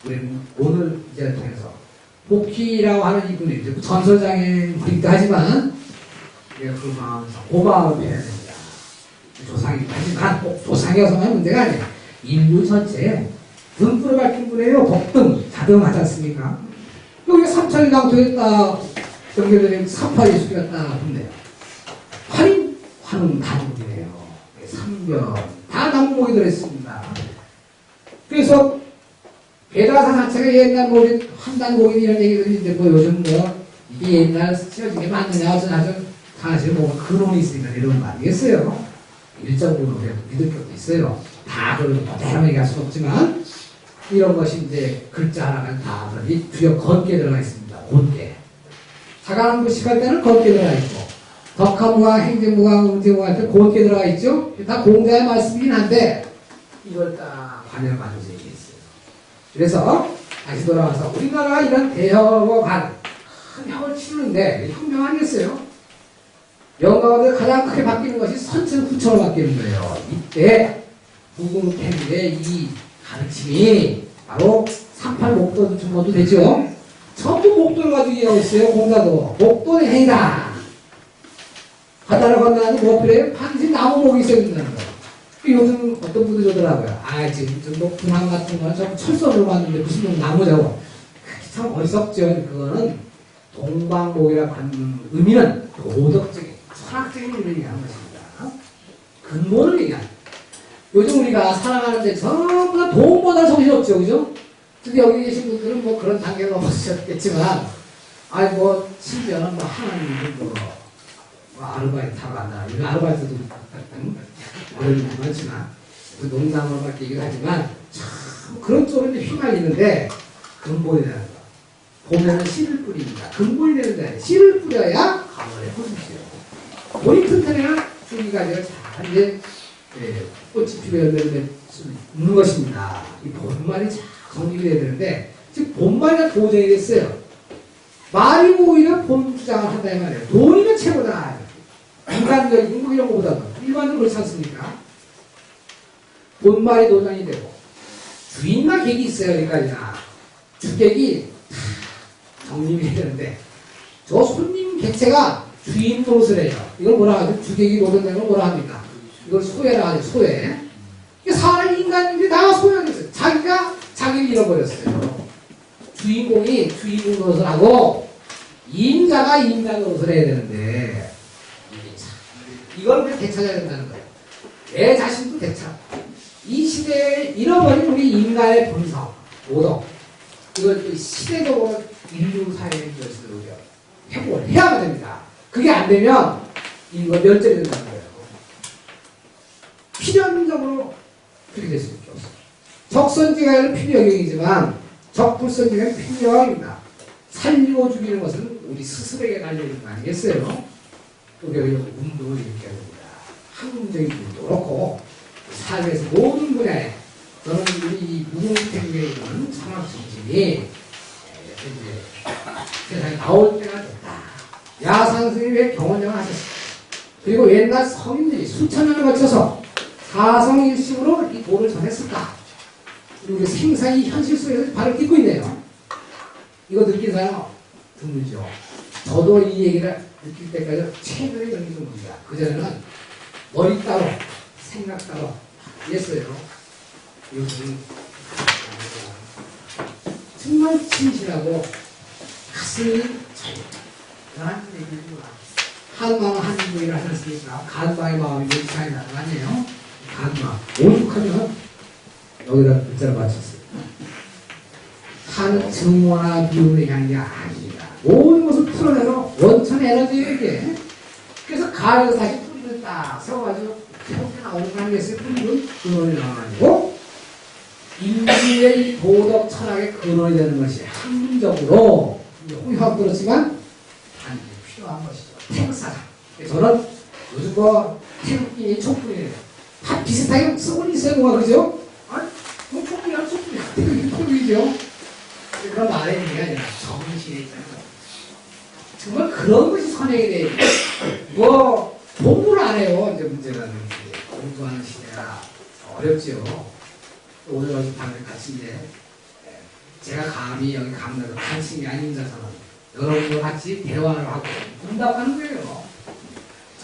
우리는 오늘 이제를 통해서 복희라고 하는 이분이 이제 전설장애이기도 하지만 그 마음 고마움을 해야 됩니다. 조상이기도 하지만 꼭 조상이어서만 문제가 아니에요. 인류 전체에 등불을 밝힌 분이에요. 복등, 자등 하지 않습니까? 여기 삼천리 강토에 딱 연결되는 38의 수리가 딱 붙네요. 활인 환은 단국이네요. 3변 다 나무목이 들어있습니다. 그래서 배다산 자체가 옛날 뭐 한단곡인 이런 얘기들이 있는데 뭐 요즘 뭐 이게 옛날 지어진 게 맞느냐 어쩌나 사실 뭐 근원이 있으니까 이런 거 아니겠어요. 일정부로 믿을 것도 있어요. 다 그런 그대로 얘기할 수 없지만 이런 것이 이제 글자 하나가 다 주역 걷게 들어가 있습니다. 걷게. 사가는 글씨 할 때는 걷게 들어가 있고 덕화무가 행정무가 음정무가 할 때 걷게 들어가 있죠. 다 공자의 말씀이긴 한데 이걸 딱 관여를 만들어서 얘기했어요. 그래서 다시 돌아와서 우리나라가 이런 대혁과 큰 혁을 치르는데 혁명 아니겠어요? 영가가 가장 크게 바뀌는 것이 선천 후천으로 바뀌는 거예요. 이때 부궁태국의 이 가르침이 바로 38 목도 정도도 되죠. 전부 목도를 가지고 이해하고 있어요. 공자도 목도의 행위다. 바다를 건너니 뭐 필요해요? 반드시 나무목이 있어야 된다는 거예요. 요즘 어떤 분들이 그러더라고요. 아, 지금 좀 높은 같은 거는 좀 철선으로 만드는데 무슨 나무자고. 참 어리석죠. 그거는 동방목이라고 하는 의미는 도덕적인, 철학적인 의미를 얘기하는 것입니다. 근본을 얘기하는 거예요. 요즘 우리가 살아가는데 전부 다 돈보다 정신없죠. 그죠? 근데 여기 계신 분들은 뭐 그런 단계가 넘어서셨겠지만, 아이, 뭐, 심지어는 뭐, 하나님도 뭐 아르바이트 하러 간다. 이거 아르바이트도 어려운 분 많지만, 농담으로 밖에 얘기를 하지만, 참, 그런 쪽으로 휘말리는데, 근본이라는 거. 보면은 씨를 뿌립니다. 근본이 되는데, 씨를 뿌려야 가을에 보십시오. 본인 튼튼해야 줄기가지가 잘 이제, 꽃이 피고 열매를 맺는 것입니다. 이 본말이 잘 정립이 돼야 되는데, 지금 본말이 도저히 됐어요. 말이 오히려 본 주장을 한다 이 말이에요. 돈이면 최고다. 인간적인 뭐 이런 거보다도 일반적으로 그렇지 않습니까? 본말이 도장이 되고 주인만 객이 있어요. 여기까지나 주객이 다 정립이 해야 되는데 저 손님 객체가 주인 노릇을 해요. 이걸 뭐라 하죠? 주객이 노릇되는 걸 뭐라 합니까? 이걸 소외라 하죠. 소외. 사람 인간인데 다 소외됐어요. 자기가 자기를 잃어버렸어요. 주인공이 주인공 노릇을 하고 임자가 임자 노릇을 해야 되는데 이걸 우리가 되찾아야 된다는 거예요. 내 자신도 되찾아. 이 시대에 잃어버린 우리 인간의 본성, 오덕 이걸 시대적으로 인류 사회의 것을 우리가 회복을 해야 됩니다. 그게 안 되면 이거 멸절이 된다는 거예요. 필연적으로 그렇게 될 수밖에 없어요. 적선지가 필요역이지만 적불선지가 필요합니다. 살리고 죽이는 것은 우리 스스로에게 달려있는 거 아니겠어요? 우리가 운동을 일으켜야 됩니다. 학문적인 분도 그렇고 삶에서 모든 분야에 저는 우리 무공택에 있는 산업정신이 세상에 나올 때가 됐다. 야상스님의 경원장을 하셨습니다. 그리고 옛날 성인들이 수천 년을 거쳐서 사성일식으로 이 도를 전했을까? 그리고 생사의 현실 속에서 발을 딛고 있네요. 이거 느낀 사람 드물죠. 저도 이 얘기를 느낄 때까지 최근에 느끼는 겁니다. 그전에는 머리 따로 생각 따로 이랬어요. 요즘은 정말 진실하고 가슴이 저한 얘기구나. 한마음 한구이를 하셨으니까 간마의 마음이 몇 차이 나는 거 아니에요? 간마. 오죽하면 여기다 글자를 맞췄어요. 한은 정화나 비운의 향이 아닙니다. 모든 것을 풀어내서 원천 에너지에 이게 그래서 가을에서 다시 뿌리를 딱 세워가지고 이렇게 나오는 거 아니겠어요? 뿌리는 근원이 나와가지고 인류의 도덕 철학의 근원이 되는 것이 학문적으로 홍역도 그렇지만 반드시 필요한 것이죠. 태극사상. 저는 요즘 뭐 태극기, 촛불이에요. 다 비슷하게 쓰고 있어요, 뭐가 그죠? 아니, 뭐 촛불이야, 촛불이야. 태극기, 촛불이죠. 그런 말의 의미가 아니라 정신에 있다는 거예요. 정말 그런 것이 선행이 돼요. 뭐 공부를 안 해요. 이제 문제는 공부하는 시대라 어렵죠. 오늘 어제 방금 같이 이제 제가 감히 여기 강좌를 관심이 아닌 자서는 여러분과 같이 대화를 하고 응답하는 거예요.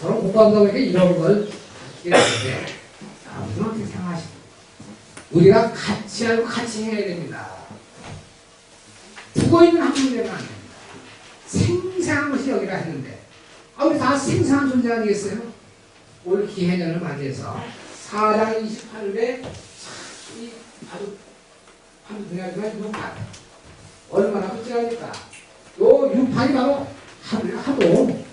저는 공부한다고 하니까 이런 걸 듣게 되는데 여러분은 어떻게 생각하십니까? 우리가 같이 하고 같이 해야 됩니다. 죽어있는 학문이 되면 안 됩니다. 생생한 것이 여기라 했는데 우리 다 생생한 존재 아니겠어요? 올 기해년을 맞이해서 4장 28일에 이 아주 중요하지만 유판 얼마나 끝이랍니까? 요 유판이 바로 하도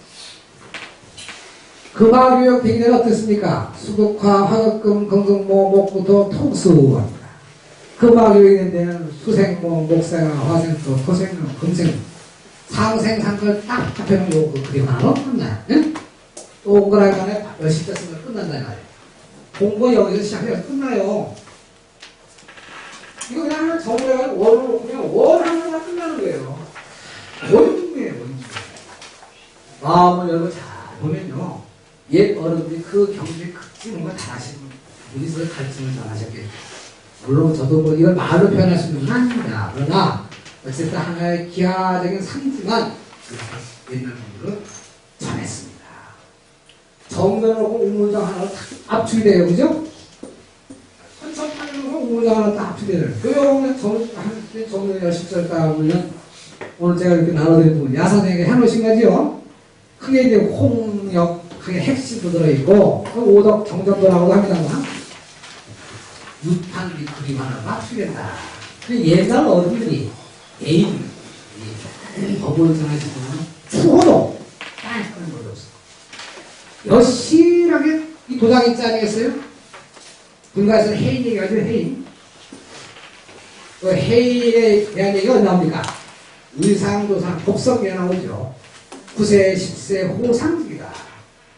금화교역 백년 어떻습니까? 수국화, 화극금, 건강모, 목부도 통수합니다. 금화교역인데는 수생모, 목생화, 화생토, 토생모, 금생 상생상걸 딱 합해놓은 그 그림 하나 끝나요. 응? 동그라미 안에 몇십 대 쓰면 끝난다 이 말이에요. 공부 여기서 시작해서 끝나요. 이거 그냥 정리해가지고 원으로 그냥 원 하나가 끝나는 거예요. 원중이에요, 원중. 마음을 열고 잘 보면요. 옛 어른들이 그 경지에 크게 뭔가 다 하시는 우리서 가르침을 잘 하셨겠죠. 물론 저도 뭐 이걸 말로 표현할 수 있는 건 아닙니다. 그러나 어쨌든 하나의 기하적인 상징만 옛날 분들은 전했습니다. 정면하고 우물장 하나가 딱 압축이 돼요. 그죠? 천천파면하고 우물장 하나 딱 압축이 돼요. 요거는 정면 10절 딱 보면 오늘 제가 이렇게 나눠드린 부분 야사생에게 해놓으신 거죠? 크게 이제 홍역, 크게 핵심도 들어있고 오덕 정전도라고도 합니다만 유판 그림 하나가 압축된다. 옛날 어른들이 개인 법을 정하시는 추호도 딱 하는 거죠. 여실하게 이 도장 있지 아니겠어요? 불가에서 해인 얘기하죠. 해인. 그 해인에 대한 얘기가 어디 나옵니까? 의상도상 복성에 나오죠. 9세 10세 호상직이다.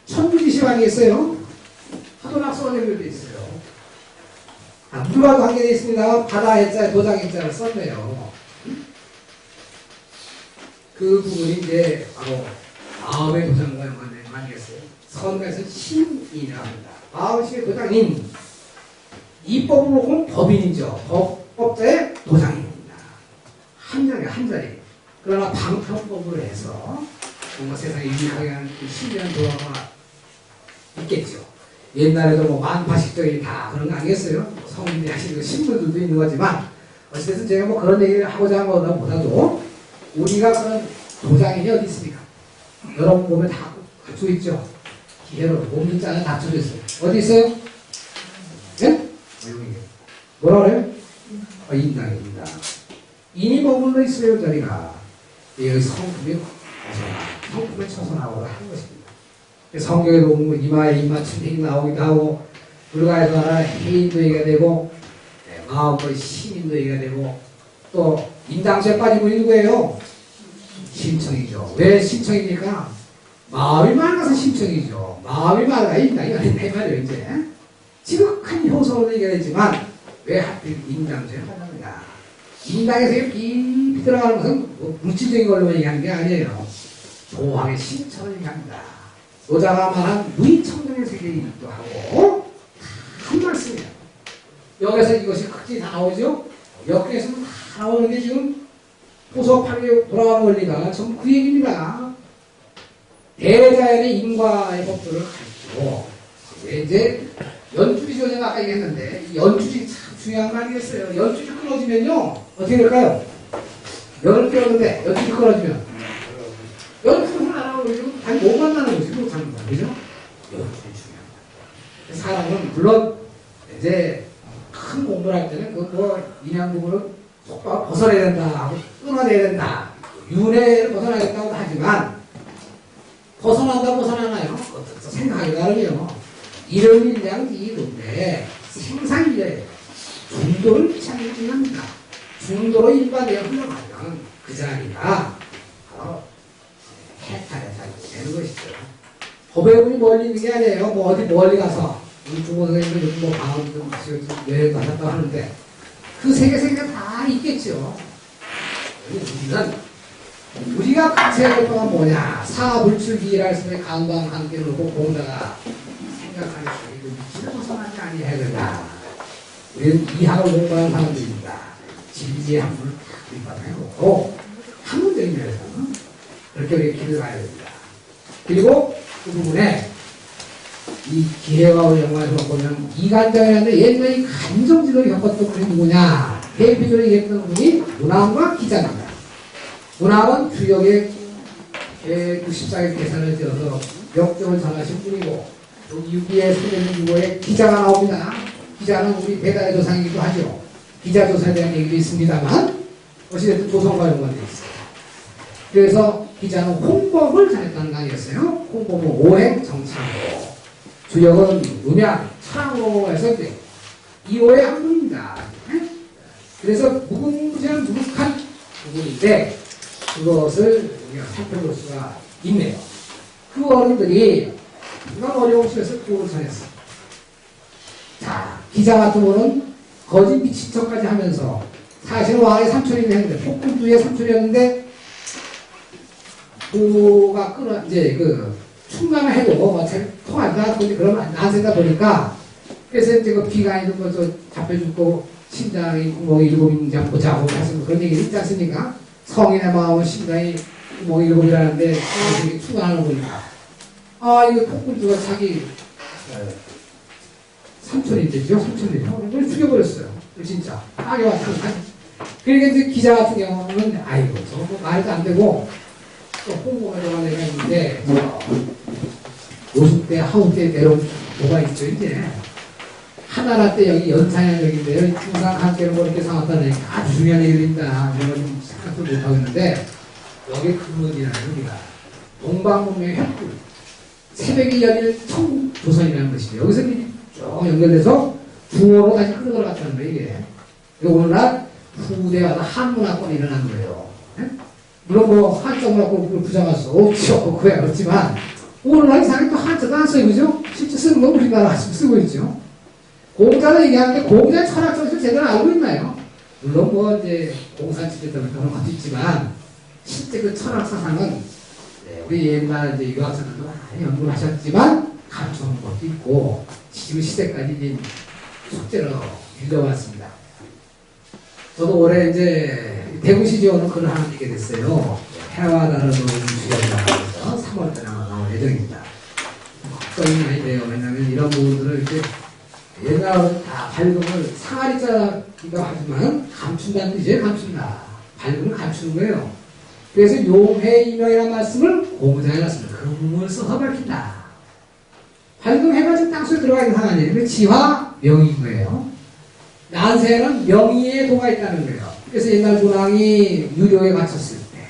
천주지시 아니겠어요? 하도낙 써내는 데 있어요. 물과도 관계되어 있습니다. 바다 해자, 도장 해자를 썼네요. 그 부분이 이제 바로 마음의 도장과 연관된 거 아니겠어요? 선에서 신이라 합니다. 마음식의 도장인 입법으로 보면 법인이죠. 법자의 도장입니다. 한 자리. 그러나 방편법으로 해서 뭔가 세상에 유익하게 하는 신비한 도화가 있겠죠. 옛날에도 뭐 만파식적인 다 그런 거 아니겠어요? 성인들이 하시는 신분들도 있는 거지만 어쨌든 제가 뭐 그런 얘기를 하고자 하는 것보다도 우리가 그런 도장이 어디 있습니까? 여러분 보면 다 갖추고 있죠. 기회로 몸자는 갖춰져 있어요. 어디 있어요? 예? 뭐라 그래요? 인당입니다. 인이 머물러 있어요, 자리가. 이 성품에 처선하고 하는 것입니다. 성경에도 보면 이마에 입맞춤이 나오기도 하고, 불가에서 하나 해인도 얘기가 되고, 마음의 신인도 얘기가 되고, 또 인당수에 빠지고 있는 거예요. 심청이죠. 왜 심청입니까? 마음이 맑아서 심청이죠. 마음이 맑아야 인당이 아닌데 말이에요, 이제. 지극한 효소로 얘기가 되지만, 왜 하필 인당수에 빠졌느냐? 인당에서 깊이 들어가는 것은 뭐 물질적인 걸로 얘기하는 게 아니에요. 조항의 심청을 얘기합니다. 노자가 말한 무의청정의 세계이기도 하고, 한 말씀이에요. 여기서 이것이 크게 다 나오죠? 여기에서 다 나오는 게 지금 호소파리에 돌아가는 원리가 전부 그 얘기입니다. 대자연의 인과의 법도를 가르치고, 이제 연줄이 전에 아까 얘기했는데, 연줄이 참 중요한 거 아니겠어요? 연줄이 끊어지면요, 어떻게 될까요? 연을 끊었는데, 연줄이 끊어지면, 연줄은 안 하고, 아니, 못 만나는 거지, 못하는 거. 그죠? 연줄이 중요합니다. 사람은, 물론, 이제, 큰 공부를 할 때는, 인양 부분을 속박 벗어내야 된다, 하고, 끊어내야 된다, 윤회를 벗어나겠다고 하지만, 벗어나나요? 어떻게 생각하기 나름이요. 이런 일량 이런데 생산이래. 중도를 창조합니다. 중도로 일반에 흘러가면 그 자리가 바로 해탈의 자리가 되는 것이죠. 법의 분이 멀리 있는 게 아니에요. 뭐 어디 멀리 가서 우리 중고선생님들 뭐 방언 좀 하시고 여행 가셨다고 하는데 그 세계가 다 있겠죠. 우리가 같이 할 것은 뭐냐? 사불출기라 했을 때 강방 함께 놓고 공자가 생각하는 소리도 미치는 벗어나지 아니해야 된다. 우리는 이학을 공부하는 사람들입니다. 진지의 학문을 다 뒷받아놓고 학문적인 면에서 그렇게 우리가 길을 가야 됩니다. 그리고 그 부분에 이 기회와 영화에서 보면 이간장이라는데 옛날에 감정지도를 겪었던 분이 누구냐? 대표적으로 얘기했던 분이 문왕과 기자입니다. 문왕은 주역의 194일 계산을 지어서 역정을 전하신 분이고 여기에 소개된 유고에 기자가 나옵니다. 기자는 우리 배달의 조상이기도 하죠. 기자 조사에 대한 얘기도 있습니다만 어찌됐든 조선과 연관되어 있어요. 그래서 기자는 홍범을 잘했다는 거 아니겠어요? 홍범은 오행 정치하고 주역은 음양 철학으로 해서 이호의 한 분입니다. 그래서 무궁무진한 무득한 부분인데 그것을 우리가 살펴볼 수가 있네요. 그 어른들이 정말 어려운 시에서 교훈을 전했어. 자, 기자 같은 경우는 거짓 미친 척까지 하면서 사실은 왕의 삼촌이었는데 폭군주의 삼촌이었는데 그가 끊어 이제 그 충간을 해도 잘 통한다. 그러면 안 된다 보니까 그래서 이제 그 비간이도 뭐저 잡혀 죽고 심장이 구멍이 7인장 보자고 하시는 그런 얘기 있지 않습니까? 성인의 마음은 심장이 구멍이 7이라는데 충간하는 거 보니까 이거 폭군주가 자기 삼촌이죠? 삼촌이죠? 그걸 죽여버렸어요. 진짜. 악에 왔다. 그러니까 이제 기자 같은 경우는, 아이고, 저거 말도 안 되고, 또 홍보가 들어간 애가 있는데, 요즘 때, 하우 때 내려온 뭐가 있죠, 이제. 하나라 때 여기 연산양역인데요. 항상 한때는 뭐 이렇게 삼았다는 얘기 아주 중요한 얘기입니다. 이런 건 생각도 못하고 있는데, 여기 근원이라는 우리가 동방문명의 혁불, 새벽이 열릴 천국 조선이라는 것이죠. 여기서 쭉 연결돼서 중어로 다시 끌어들어갔다는 거예요, 이게. 오늘날 후대와 한문화권이 일어난 거예요. 네? 물론 뭐 한자문화권 부정할 수 없죠. 그야 그렇지만 오늘날 이상하게 또 한자도 안 써요, 그죠? 실제 쓰는 건 우리나라 쓰고 있죠. 공자는 얘기하는데 공자 철학적으로 제대로 알고 있나요? 물론 뭐 이제 공산주의 때문에 그런 것도 있지만 실제 그 철학 사상은 우리 옛날 이제 유학생들도 많이 연구를 하셨지만 감춰놓은 것도 있고 지금 시대까지 이제 숙제로 읽어봤습니다. 저도 올해 이제 대구시지원은 글을 하나 읽게 됐어요. 해와 달을 놓은 주제라고 해서 3월달에 나올 예정입니다. 걱정이 많이 돼요. 왜냐하면 이런 부분들을 이렇게 옛날에는 다 밝음을 상아리자기도 하지만 감춘다는 뜻이에요. 감춘다. 밝음을 감추는 거예요. 그래서 용해이명이라는 말씀을 고무장에 놨습니다. 금을 써서 밝힌다. 밝음 해가 지금 땅속에 들어가 있는 상황이에요. 그 지화 명인 거예요. 난세에는 명의의 도가 있다는 거예요. 그래서 옛날 조랑이 유료에 갇혔을 때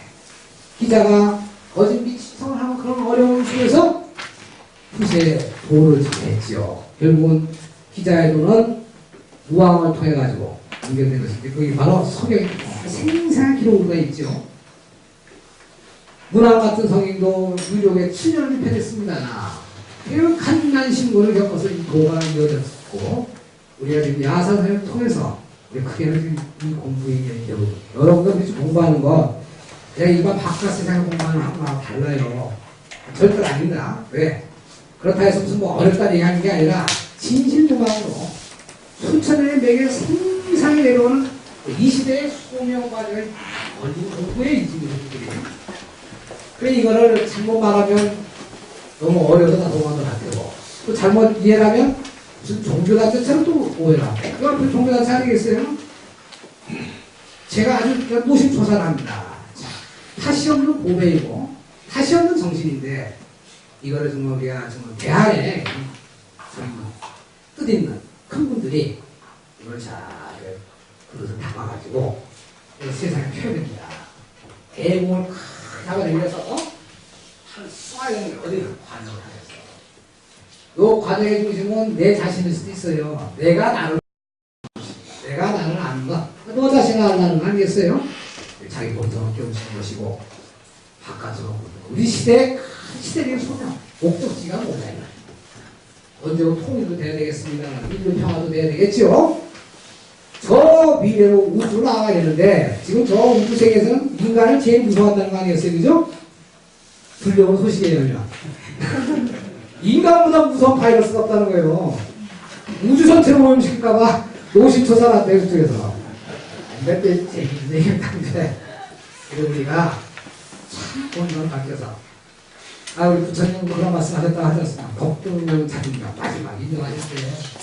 기자가 거짓 미치성을 하는 그런 어려운 속에서 후세에 도를 지켰지요. 결국은 기자의 도는 무왕을 통해 가지고 연결된 것인데 그게 바로 성경에 생생한 기록으로 있죠. 문왕 같은 성인도 유료에 7년을 입혀냈습니다. 그 간난 신고를 겪어서 이 도가 이어졌고 우리가 지금 야사상을 통해서 우리 크게는 이 공부의 인연이 되고 여러분들 공부하는 거 그냥 일반 바깥 세상에 공부하는 거하고 달라요. 절대 아닙니다. 왜? 그렇다 해서 무슨 뭐 어렵다는 얘기하는 게 아니라 진실무망으로 수천년의 맥에 생생히 내려오는 이 시대의 소명 과정을 걸리고 공부의 이지들이에요. 그래 이거를 잘못 말하면 너무 어려워서 다 도망도 안 또 잘못 이해를 하면 무슨 종교단체처럼 또 오해를 하고 그 앞에 종교단체 아니겠어요? 제가 아주 노심초사를 합니다. 타시 없는 고백이고 타시 없는 정신인데 이거를 정말 우리가 정말 대안에 뜻있는 큰 분들이 이걸 잘 그릇을 담아가지고 세상에 표현됩니다. 대공을 크 잡아내면서 쏴야 되는 게 어디를 관여를 하겠어. 요 관여의 중심은 내 자신일 수도 있어요. 내가 나를 아는 것. 너 자신을 알라는 거 아니겠어요? 자기 본성을 깨우치는 것이고 바깥으로 우리 시대의 시대의 소명 목적지가 뭐냐 언제고 통일도 돼야 되겠습니다. 인류 평화도 돼야 되겠죠. 저 미래로 우주로 나가야 되는데 지금 저 우주 세계에서는 인간을 제일 무서워한다는 거 아니겠어요, 그죠? 들려온 소식이에요. 인간보다 무서운 바이러스가 없다는 거예요. 우주 전체로 오염시킬까봐 노심초사를 한대요, 그쪽에서. 몇 대 재밌는 얘기였는데 우리가 참 본성을 바뀌어서 우리 부처님 그런 말씀 하셨다고 하셨습니다. 법등명 자등명 마지막 인정하셨어요.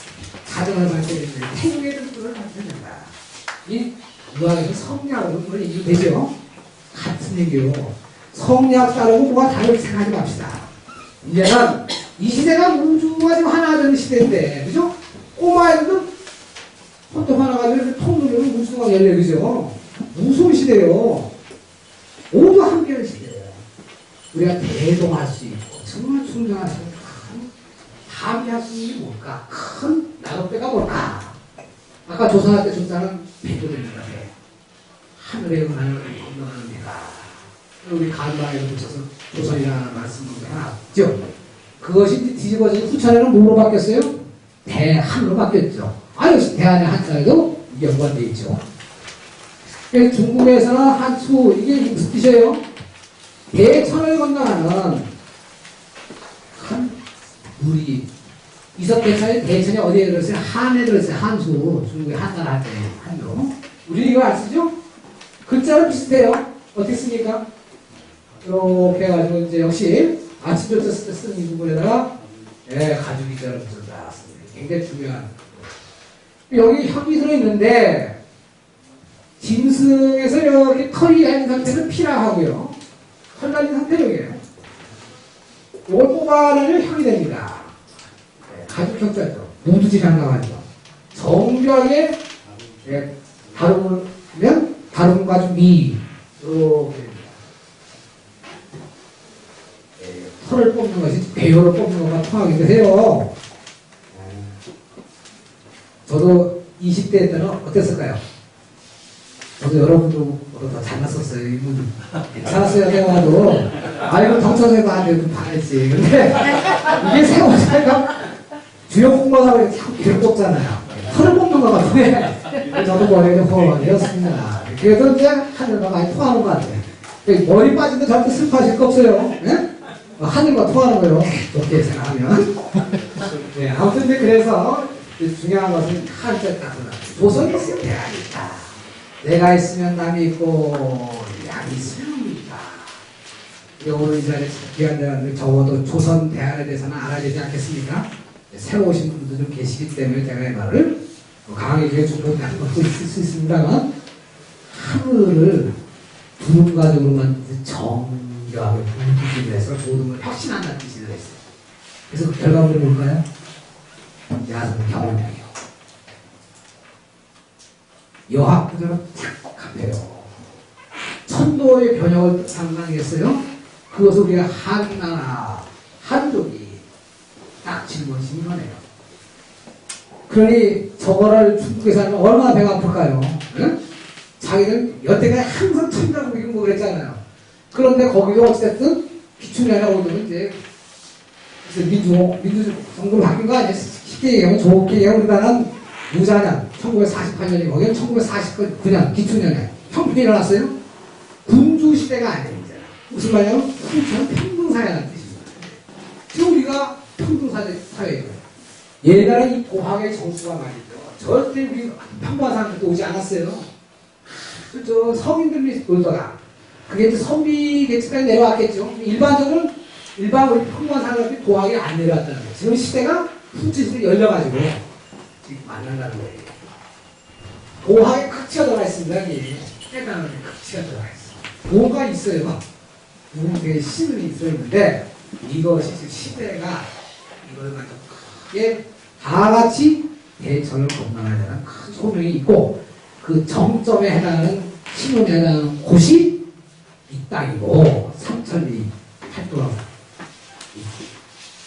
자등을 밝혀야 되는데 태국의 뜻을 밝혀야 된다. 이 유학에서 성략으로 그걸 얘기되죠. 같은 얘기요. 성략 따르고 뭐가 다르게 생각하지 맙시다. 이제는 이 시대가 우주가 지금 하나 되는 시대인데 그죠? 꼬마애들도 손톱 하나 가지고 통 누르면 우주가 열려 그죠? 무서운 시대요. 모두 함께하는 시대예요. 우리가 대동할 수 있고 정말 충정할 수 있는 큰 합의할 수 있는 게 뭘까? 큰 나룻배가 뭘까? 아까 조선할 때 조사는 배도됩니다. 하늘의 은하를 건너가는 배가 우리 간방에도 붙여서 조선이라는 말씀을 해놨죠. 그것이 뒤집어져서 후천에는 뭐로 바뀌었어요? 대한으로 바뀌었죠. 역시 대한의 한자에도 연관되어 있죠. 중국에서는 한수 이게 무슨 뜻이에요? 대천을 건너가는 큰 물이 이석대천의 대천이 어디에 들어있어요? 한에 들어있어요. 한수. 중국의 한나라 할 때 한도. 우리 이거 아시죠? 글자는 비슷해요. 어떻게 씁니까? 이렇게 해가지고 이제 역시 아침 조차 쓸 때 쓰는 이 부분에다가 가죽 이자를 붙였다. 굉장히 중요한. 여기 혁이 들어있는데 짐승에서 이렇게 털이 있는 상태는 피라 하고요. 털 달린 상태력이에요. 이걸 뽑아내면 혁이 됩니다. 가죽 혁자죠. 무두질한 강아지죠. 정교하게 다루면 다룬 가죽 미 이렇게 됩니다. 털을 뽑는 것이 배우를 뽑는 것과 통하기도 해요. 저도 20대 때는 어땠을까요? 저도 여러분도 더 잘났었어요. 이분 괜찮았어요. 대화도 이거 덩쳐서도 안 돼도 반했지. 근데 이게 세월 차이가 주요 공부하다가 자꾸 귀를 뽑잖아요. 털을 뽑는 거 같은데 저도 머리가 허하였습니다. 그래도 이제 하늘과 많이 통하는 것 같아요. 머리 빠진데 절대 슬퍼하실 거 없어요. 네? 하늘과 통하는 거예요. 좋게 생각하면. 네, 아무튼 그래서 중요한 것은 한자 딱 조선이 있으면 내가 있다. 내가 있으면 남이 있고 양이 있으면 남이 있다. 오늘 이 자리에 귀한 대화를 적어도 조선 대안에 대해서는 알아야 되지 않겠습니까? 새로 오신 분들도 좀 계시기 때문에 제가 이 말을 강하게 주목하는 것도 있을 수 있습니다만 하늘을 두루가적으로만 정교하게 분기를 해서 모든 걸 혁신한다는 뜻을 했어요. 그래서 그 결과물이 뭘까요? 야성 경험이에요. 여학부들은 착각해요. 천도의 변혁을 상상했어요. 그것을 우리가 한나라, 한족이 딱 짊어진 거네요. 그러니 저거를 중국에서 하면 얼마나 배가 아플까요? 응? 자기는 여태까지 항상 천자국 이런 거 그랬잖아요. 그런데 거기도 어쨌든 기춘이나 오면 이제 민주 정도로 바뀐 거 아니에요? 쉽게 얘기하면 좋게 얘기하면 우리나라는 무자년 1948년이 거기는 1949년 기춘년에 형편이 일어났어요. 군주 시대가 아니에요. 이제. 무슨 말이냐면 후천 평등사회라는 뜻입니다. 지금 우리가 평등사회예요. 옛날에 이 도학의 정수가 말이죠. 절대 우리 평범한 사람들도 오지 않았어요. 저 서민들이 놀다가 그게 이제 선비 계층까지 내려왔겠죠. 일반적으로 일반 우리 평범한 사람들이 도학에 안 내려왔다는 거예요. 지금 시대가 후치시대 열려가지고 지금 만난다는 거예요. 도학에 극치가 들어가 있습니다. 이게 깨달음에 극치가 들어가 있어요. 도가 있어요. 누군가의 신이 있었는데 이것이 시대가 이걸 가지고 크게 다 같이 대천을 건너야 되는 큰 소명이 있고 그 정점에 해당하는 신혼에 해당하는 곳이 이 땅이고 삼천리 팔도라고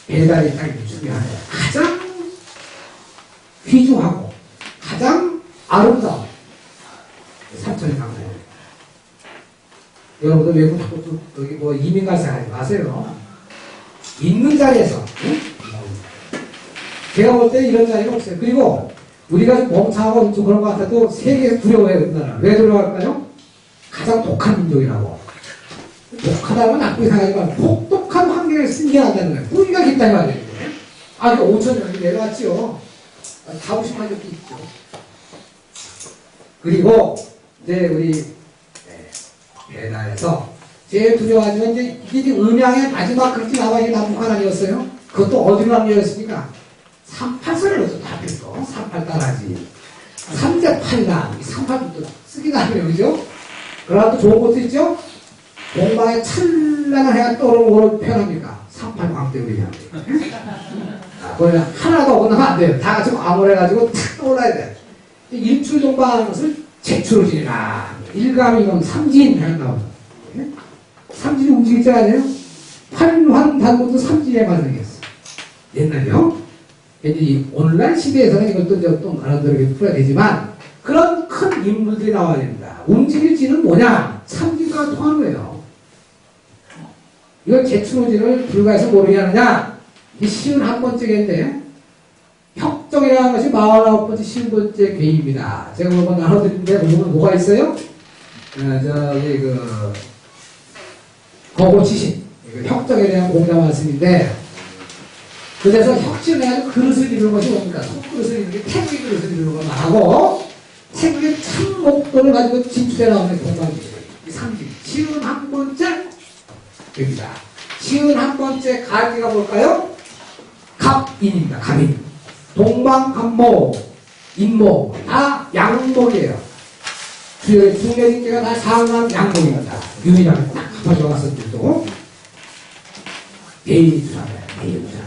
배달의 땅이 중요하네요. 가장 귀중하고 가장 아름다운 삼천리 강사예요. 여러분들 외국 자꾸 여기 뭐 이민 갈 생각하지 마세요. 있는 자리에서 응? 제가 볼 때 이런 자리가 없어요. 그리고 우리가 좀 멍청하고 좀 그런 것 같아도 세계에서 두려워해요. 우리나라. 왜 두려워할까요? 가장 독한 민족이라고. 독하다면 나쁘게 생각하지 말고 독특한 환경에 생겨난다는 거예요. 뿌리가 깊다는 말이에요. 아, 이거 5,000년이 내려왔죠. 4,50만 년도 있죠. 그리고 이제 우리 배달에서 제일 두려워하는 건 이게 음양의 마지막 그렇게 나와 있는 남북한 아니었어요? 그것도 어디로 남겨졌습니까? 38선을 어디서 다 뺐어. 38 따라하지. 3대 8강. 38도 쓰기가 아니에요. 그죠? 그러나 또 좋은 것도 있죠? 동방에 찬란한 해가 떠오르는 걸 표현합니까? 38 광대우리 향. 그걸 하나도 어긋나면 안 돼요. 다 같이 과몰해가지고 탁 떠올라야 돼. 일출 동방하는 것을 제추로 지내라. 일감이건 삼진 해야 나오죠. 삼진이 움직이지 않아요? 판환 단문도 삼진의 반응이었어. 옛날에요. 이 오늘날 시대에서는 이것도 이제 또 나름대로 풀어야 되지만 그런 큰 인물들이 나와야 됩니다. 움직일지는 뭐냐? 삼진과 통하는 거예요. 이걸 제추노진을 불가해서 모르게 하느냐? 이게 쉬운 한 번째인데 혁정이라는 것이 49번째 신번째 괴입니다. 제가 한번 나눠드리는데 보면 뭐가 있어요? 저기 거고치신 혁정에 대한 공자 말씀인데 그래서 혁신해가지고 그릇을 이루는 것이 뭡니까? 손그릇을 이루는 게 태국의 그릇을 이루는 것만 하고 태국의 참목도를 가지고 진출해 나오는 동방기죠. 이 3진. 시은 한 번째 됩니다. 시은 한 번째 가지가 뭘까요? 갑인입니다. 갑인. 동방, 갑목, 인목 다 양목이에요. 주요의 중매진계가 다 상남 양목입니다. 유일하게 딱 가져왔을 때도 예의주사예요. 예의주사.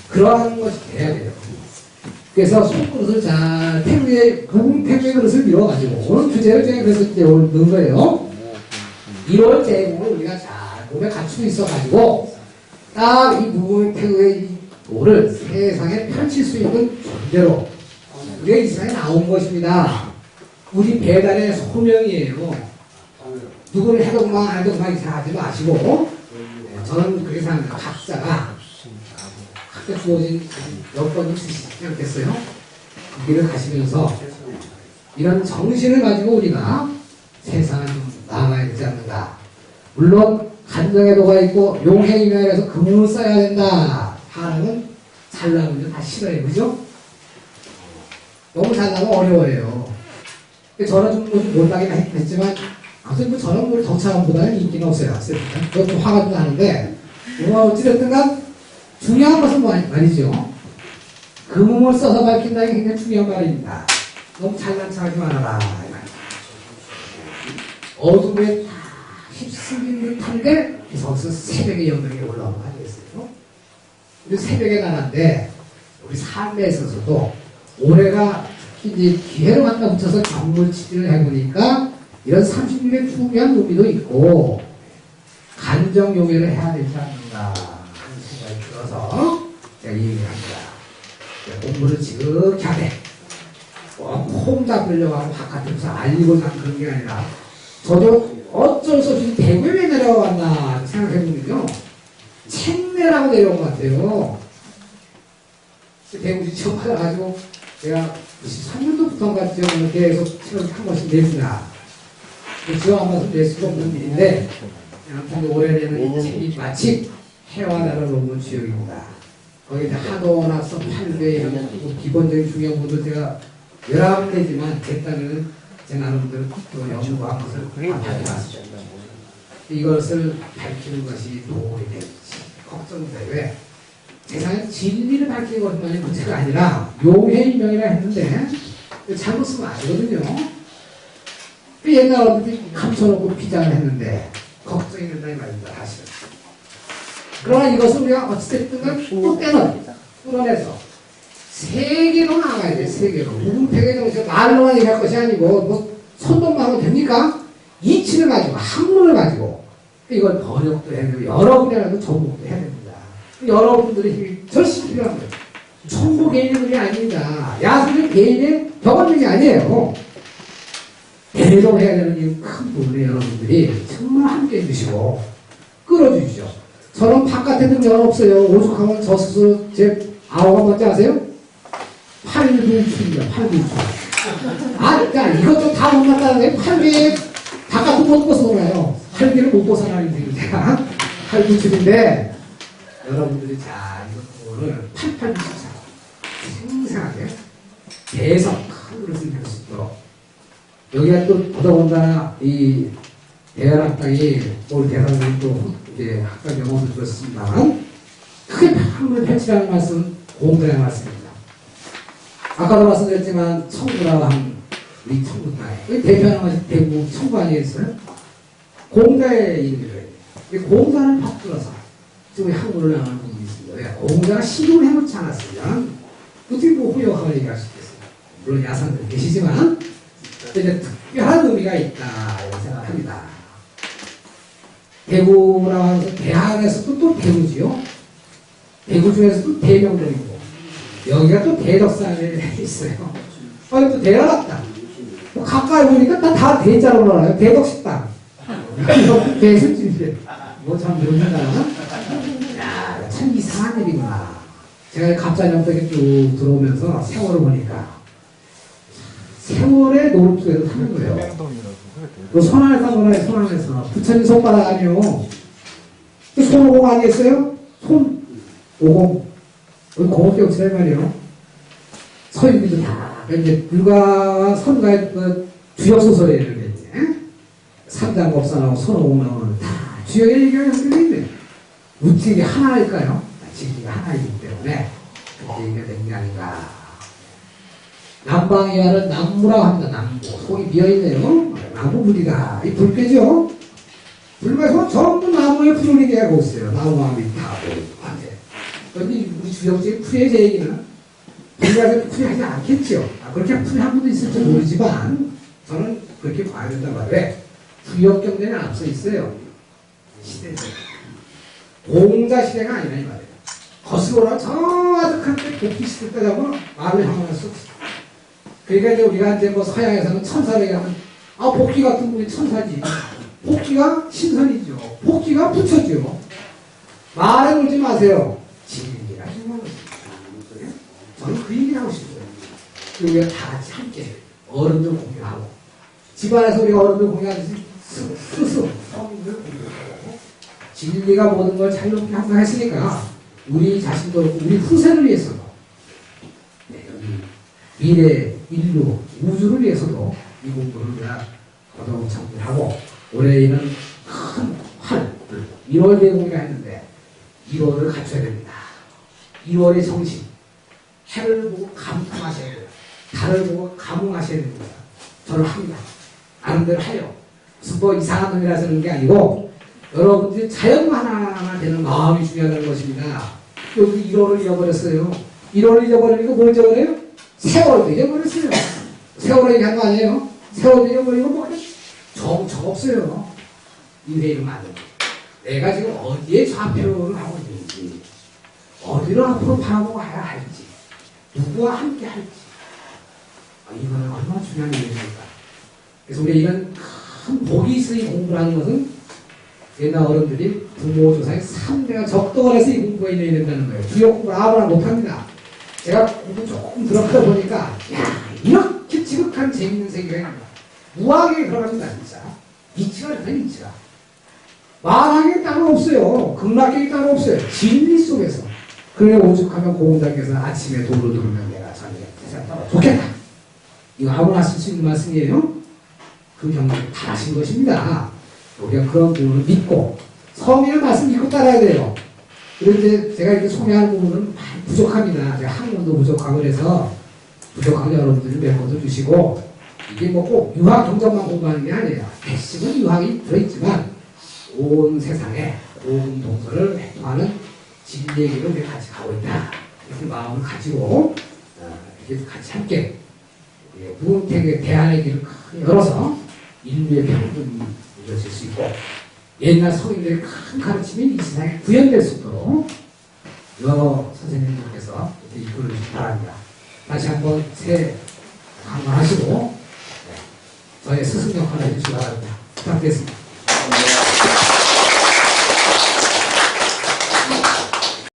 그러한 것이 돼야 돼요. 그래서 손그릇을 잘 태국의 그릇을 밀어가지고 오늘 주제를 제가 그래서 이제 오늘 넣은 거예요. 1월 제공을 우리가 잘 몸에 갖추고 있어가지고 딱 이 무궁 태국의 이 도를 세상에 펼칠 수 있는 존재로 우리가 이 세상에 나온 것입니다. 우리 배달의 소명이에요. 누구를 해동만 해동만 이상하지 마시고 저는 그렇게 생각합니다. 각자가 각자 주어진 여건이 있으시지 않겠어요? 그 길을 가시면서 이런 정신을 가지고 우리가 세상을 좀 나아가야 되지 않는가. 물론 간정에도가 있고 용행이면에서 금을 써야 된다. 하나는 잘나오면 다 싫어요. 그죠? 너무 잘나면 어려워요. 저는 좀 못하긴 했지만, 아무튼 뭐 저는 뭐 덕차원보다는 인기가 없어요. 그것도 좀 화가 좀 나는데, 어찌됐든 간 중요한 것은 말이죠. 그 몸을 써서 밝힌다는 게 굉장히 중요한 말입니다. 너무 잘난 척하지 말아라. 어둠에 다 휩쓸린 듯한데 거기서 새벽의 영광이 올라오는 거 아니겠어요? 우리 새벽의 나라인데 우리 삶에 있어서도 올해가 이제 기회로 갖다 붙여서 경물치기를 해보니까 이런 36의 중요한 의미도 있고 간정용해를 해야 되지 않는가 하는 생각이 들어서 제가 이 얘기를 합니다. 공부를 지극히 하되 콩 잡으려고 하고 바깥에서 알리고자 하는 그런 게 아니라 저도 어쩔 수 없이 대구에 왜 내려왔나 생각해보면요 책 내라고 내려온 것 같아요. 대구 지청 받아가지고 제가 93년도부터인가 지금 계속 책을 한 번씩 냈으나 지금 한 번씩 낼 수가 없는 일인데 아무튼 올해는 이 책이 마치 해와 나를 놓은 지역입니다. 거기 하도나 서 8배 기본적인 중요한 것도 제가 11개지만 제 딴에는 제 나름대로 또 연구한 것을 밝혀놨습니다. 이것을 밝히는 것이 도움이 될지 걱정돼. 왜? 세상에 진리를 밝히는 것만이 문제가 아니라 용해인명이라 했는데 잘못 쓰면 안 되거든요. 옛날 어른들이 감춰놓고 비장을 했는데 걱정이 된다 이 말입니다. 사실은. 그러나 이것을 우리가 어찌됐든 또 뚫어내서 세계로 나가야 돼. 세계로. 무분별하게 정신 말로만 얘기할 것이 아니고 뭐 손동만 하면 됩니까? 이치를 가지고 학문을 가지고 이걸 번역도 해야 되고 여러 분야라도 전공도 해야 됩니다. 여러분들의 힘이 절실히 필요한 거예요. 천부 개인의 문제 아닙니다. 야수는 개인의 경험력이 아니에요. 대로 해야 되는 이 큰 부분에 여러분들이 정말 함께 해주시고 끌어주시죠. 저는 바깥에 등장은 없어요. 오죽하면 저 스스로 제 아우가 뭔지 아세요? 8일불출입니다. 8일불출. 그러니까 이것도 다 못 맞다는 거예요. 8일 바깥도 못 벗어나요. 8일을 못 벗어나는 제가 8일불출인데 여러분들이 자 이거를 8864 생생하게 계속 큰 그릇을 할 수 있도록 여기가 또 더더군다나 이 대한학당이 올 대상이 또 이제 학당 영어도 들었습니다만 크게 한번 펼치라는 말씀 공부의 말씀입니다. 아까도 말씀드렸지만 청구라고 한 우리 청구나에 대표하는 것이 대구 청구 아니겠어요? 공자의 이름이래요. 공자를 바꾸어서 지금 한국을 나가는 부분이 있습니다. 왜? 공자가 시도를 해놓지 않았으면 어떻게 뭐 후역하고 얘기할 수 있겠어요? 물론 야산들 계시지만 이제 특별한 의미가 있다 이런 생각을 합니다. 대구라고 하면서 대학에서도 또 대구지요. 대구 중에서도 대명동이고 여기가 또 대덕산에 있어요. 또 대학 같다. 가까이 보니까 다 대자로 나와요. 대덕식당. 대술집인데 뭐참 모른다. 야, 참 이상한 일이구나. 제가 갑자기 이렇게 쭉 들어오면서 세월을 보니까 세월의 노름 속에서 사는 거예요. 그 손안에서 놀아요. 손안에서 부처님 손바닥 아니요. 손오공 아니겠어요? 손오공. 공업기 없어요 말이에요. 서인들도 다 이제 불가와 선가의 그 주역 소설에 이런 게 이제 삼장법사나오고 손오공 나오는 다 주역의 얘기가 연결되는데 어떻게 이게 하나일까요? 진리가 하나이기 때문에 그렇게 얘기가 된 게 아닌가. 남방이와는 남무라고 합니다. 남무. 속이 비어있네요. 나무물이다. 이 불깨죠? 불가에서 전부 나무에 풀을 얘기하고 있어요. 나무와 밑하고. 그런데 우리 주역지의 풀의 제 얘기는 불가에서 풀이하지 않겠죠. 그렇게 풀이한 분도 있을지 모르지만 저는 그렇게 봐야 된단 말이에요. 왜? 주역 경전에 앞서 있어요. 시대죠. 공자 시대가 아니라 이 말이에요. 거슬러라 저 아득한 때 복귀 시대 때라고 말을 향할 수 없어요. 그러니까 이제 우리가 이제 뭐 서양에서는 천사를 얘기하면 복귀 같은 분이 천사지. 복귀가 신선이죠. 복귀가 부처죠. 말에 놀지 마세요. 진리가 중요한 것입니다. 저는 그 얘기를 하고 싶어요. 우리가 다 같이 함께 어른들 공유하고 집안에서 우리가 어른들 공유하듯이 스스로 성인들 공유하고 진리가 모든 걸 자유롭게 항상 했으니까 우리 자신도 우리 후세를 위해서도 여기 미래, 인류, 우주를 위해서도 이 공부를 우리가 더더욱 정진하고 올해에는 큰 활, 1월 대공이라 했는데 1월을 갖춰야 됩니다. 2월의 정신, 해를 보고 감탄하셔야 돼요. 달을 보고 감흥하셔야 됩니다. 저를 합니다. 나름대로 하여. 무슨 뭐 이상한 놈이라서 그런 게 아니고 여러분들이 자연 하나하나 되는 마음이 중요하다는 것입니다. 여기 1월을 잃어버렸어요. 1월을 잃어버리니까 뭘 잊어버려요? 세월도 잃어버렸어요. 세월을 얘기한 거 아니에요? 세월도 잃어버리고 뭐 정처 없어요. 인생 이름 안 됩니다. 내가 지금 어디에 좌표를 하고 있는지, 어디로 앞으로 바라보고 가야 할지, 누구와 함께 할지, 이거는 얼마나 중요한 일입니까? 그래서 우리 이런 큰 복이 있으니 공부를 하는 것은 옛날 어른들이 부모조사의 3대가 적덕을 해서 이 공부가 있어야 된다는 거예요. 주요 공부를 아무나 못합니다. 제가 공부 조금 들어가다 보니까 야 이렇게 지극한 재밌는 세계가 있나. 우아하게 들어갑니다 진짜. 이치가 있어요 이치가. 말하기 따로 없어요. 극락이 따로 없어요. 진리 속에서. 그래 오죽하면 고운당에서 아침에 도로 들으면 내가 저녁에 세상 따라 좋겠다. 이거 아무나 쓸 수 있는 말씀이에요. 그 경험을 다 하신 것입니다. 우리가 그런 부분을 믿고 성인의 말씀 믿고 따라야 돼요. 그런데 제가 이렇게 소개하는 부분은 많이 부족합니다. 제가 학문도 부족하고 그래서 부족한 여러분들이 몇 것도 주시고 이게 뭐 꼭 유학 경전만 공부하는 게 아니에요. 핵심은 유학이 들어있지만 온 세상에 온 동서를 회통하는 진리의 길을 우리가 같이 가고 있다. 이렇게 마음을 가지고 이렇게 같이 함께 무은택의 대안의 길을 크게 열어서 인류의 평등이 이루어질 수 있고 옛날 성인들의 큰 가르침이 이 세상에 구현될 수 있도록 여러 선생님들께서 이렇게 이끌어 주시기 바랍니다. 다시 한번 새해 강건하시고 저의 스승 역할을 해주시기 바랍니다. 부탁드리겠습니다.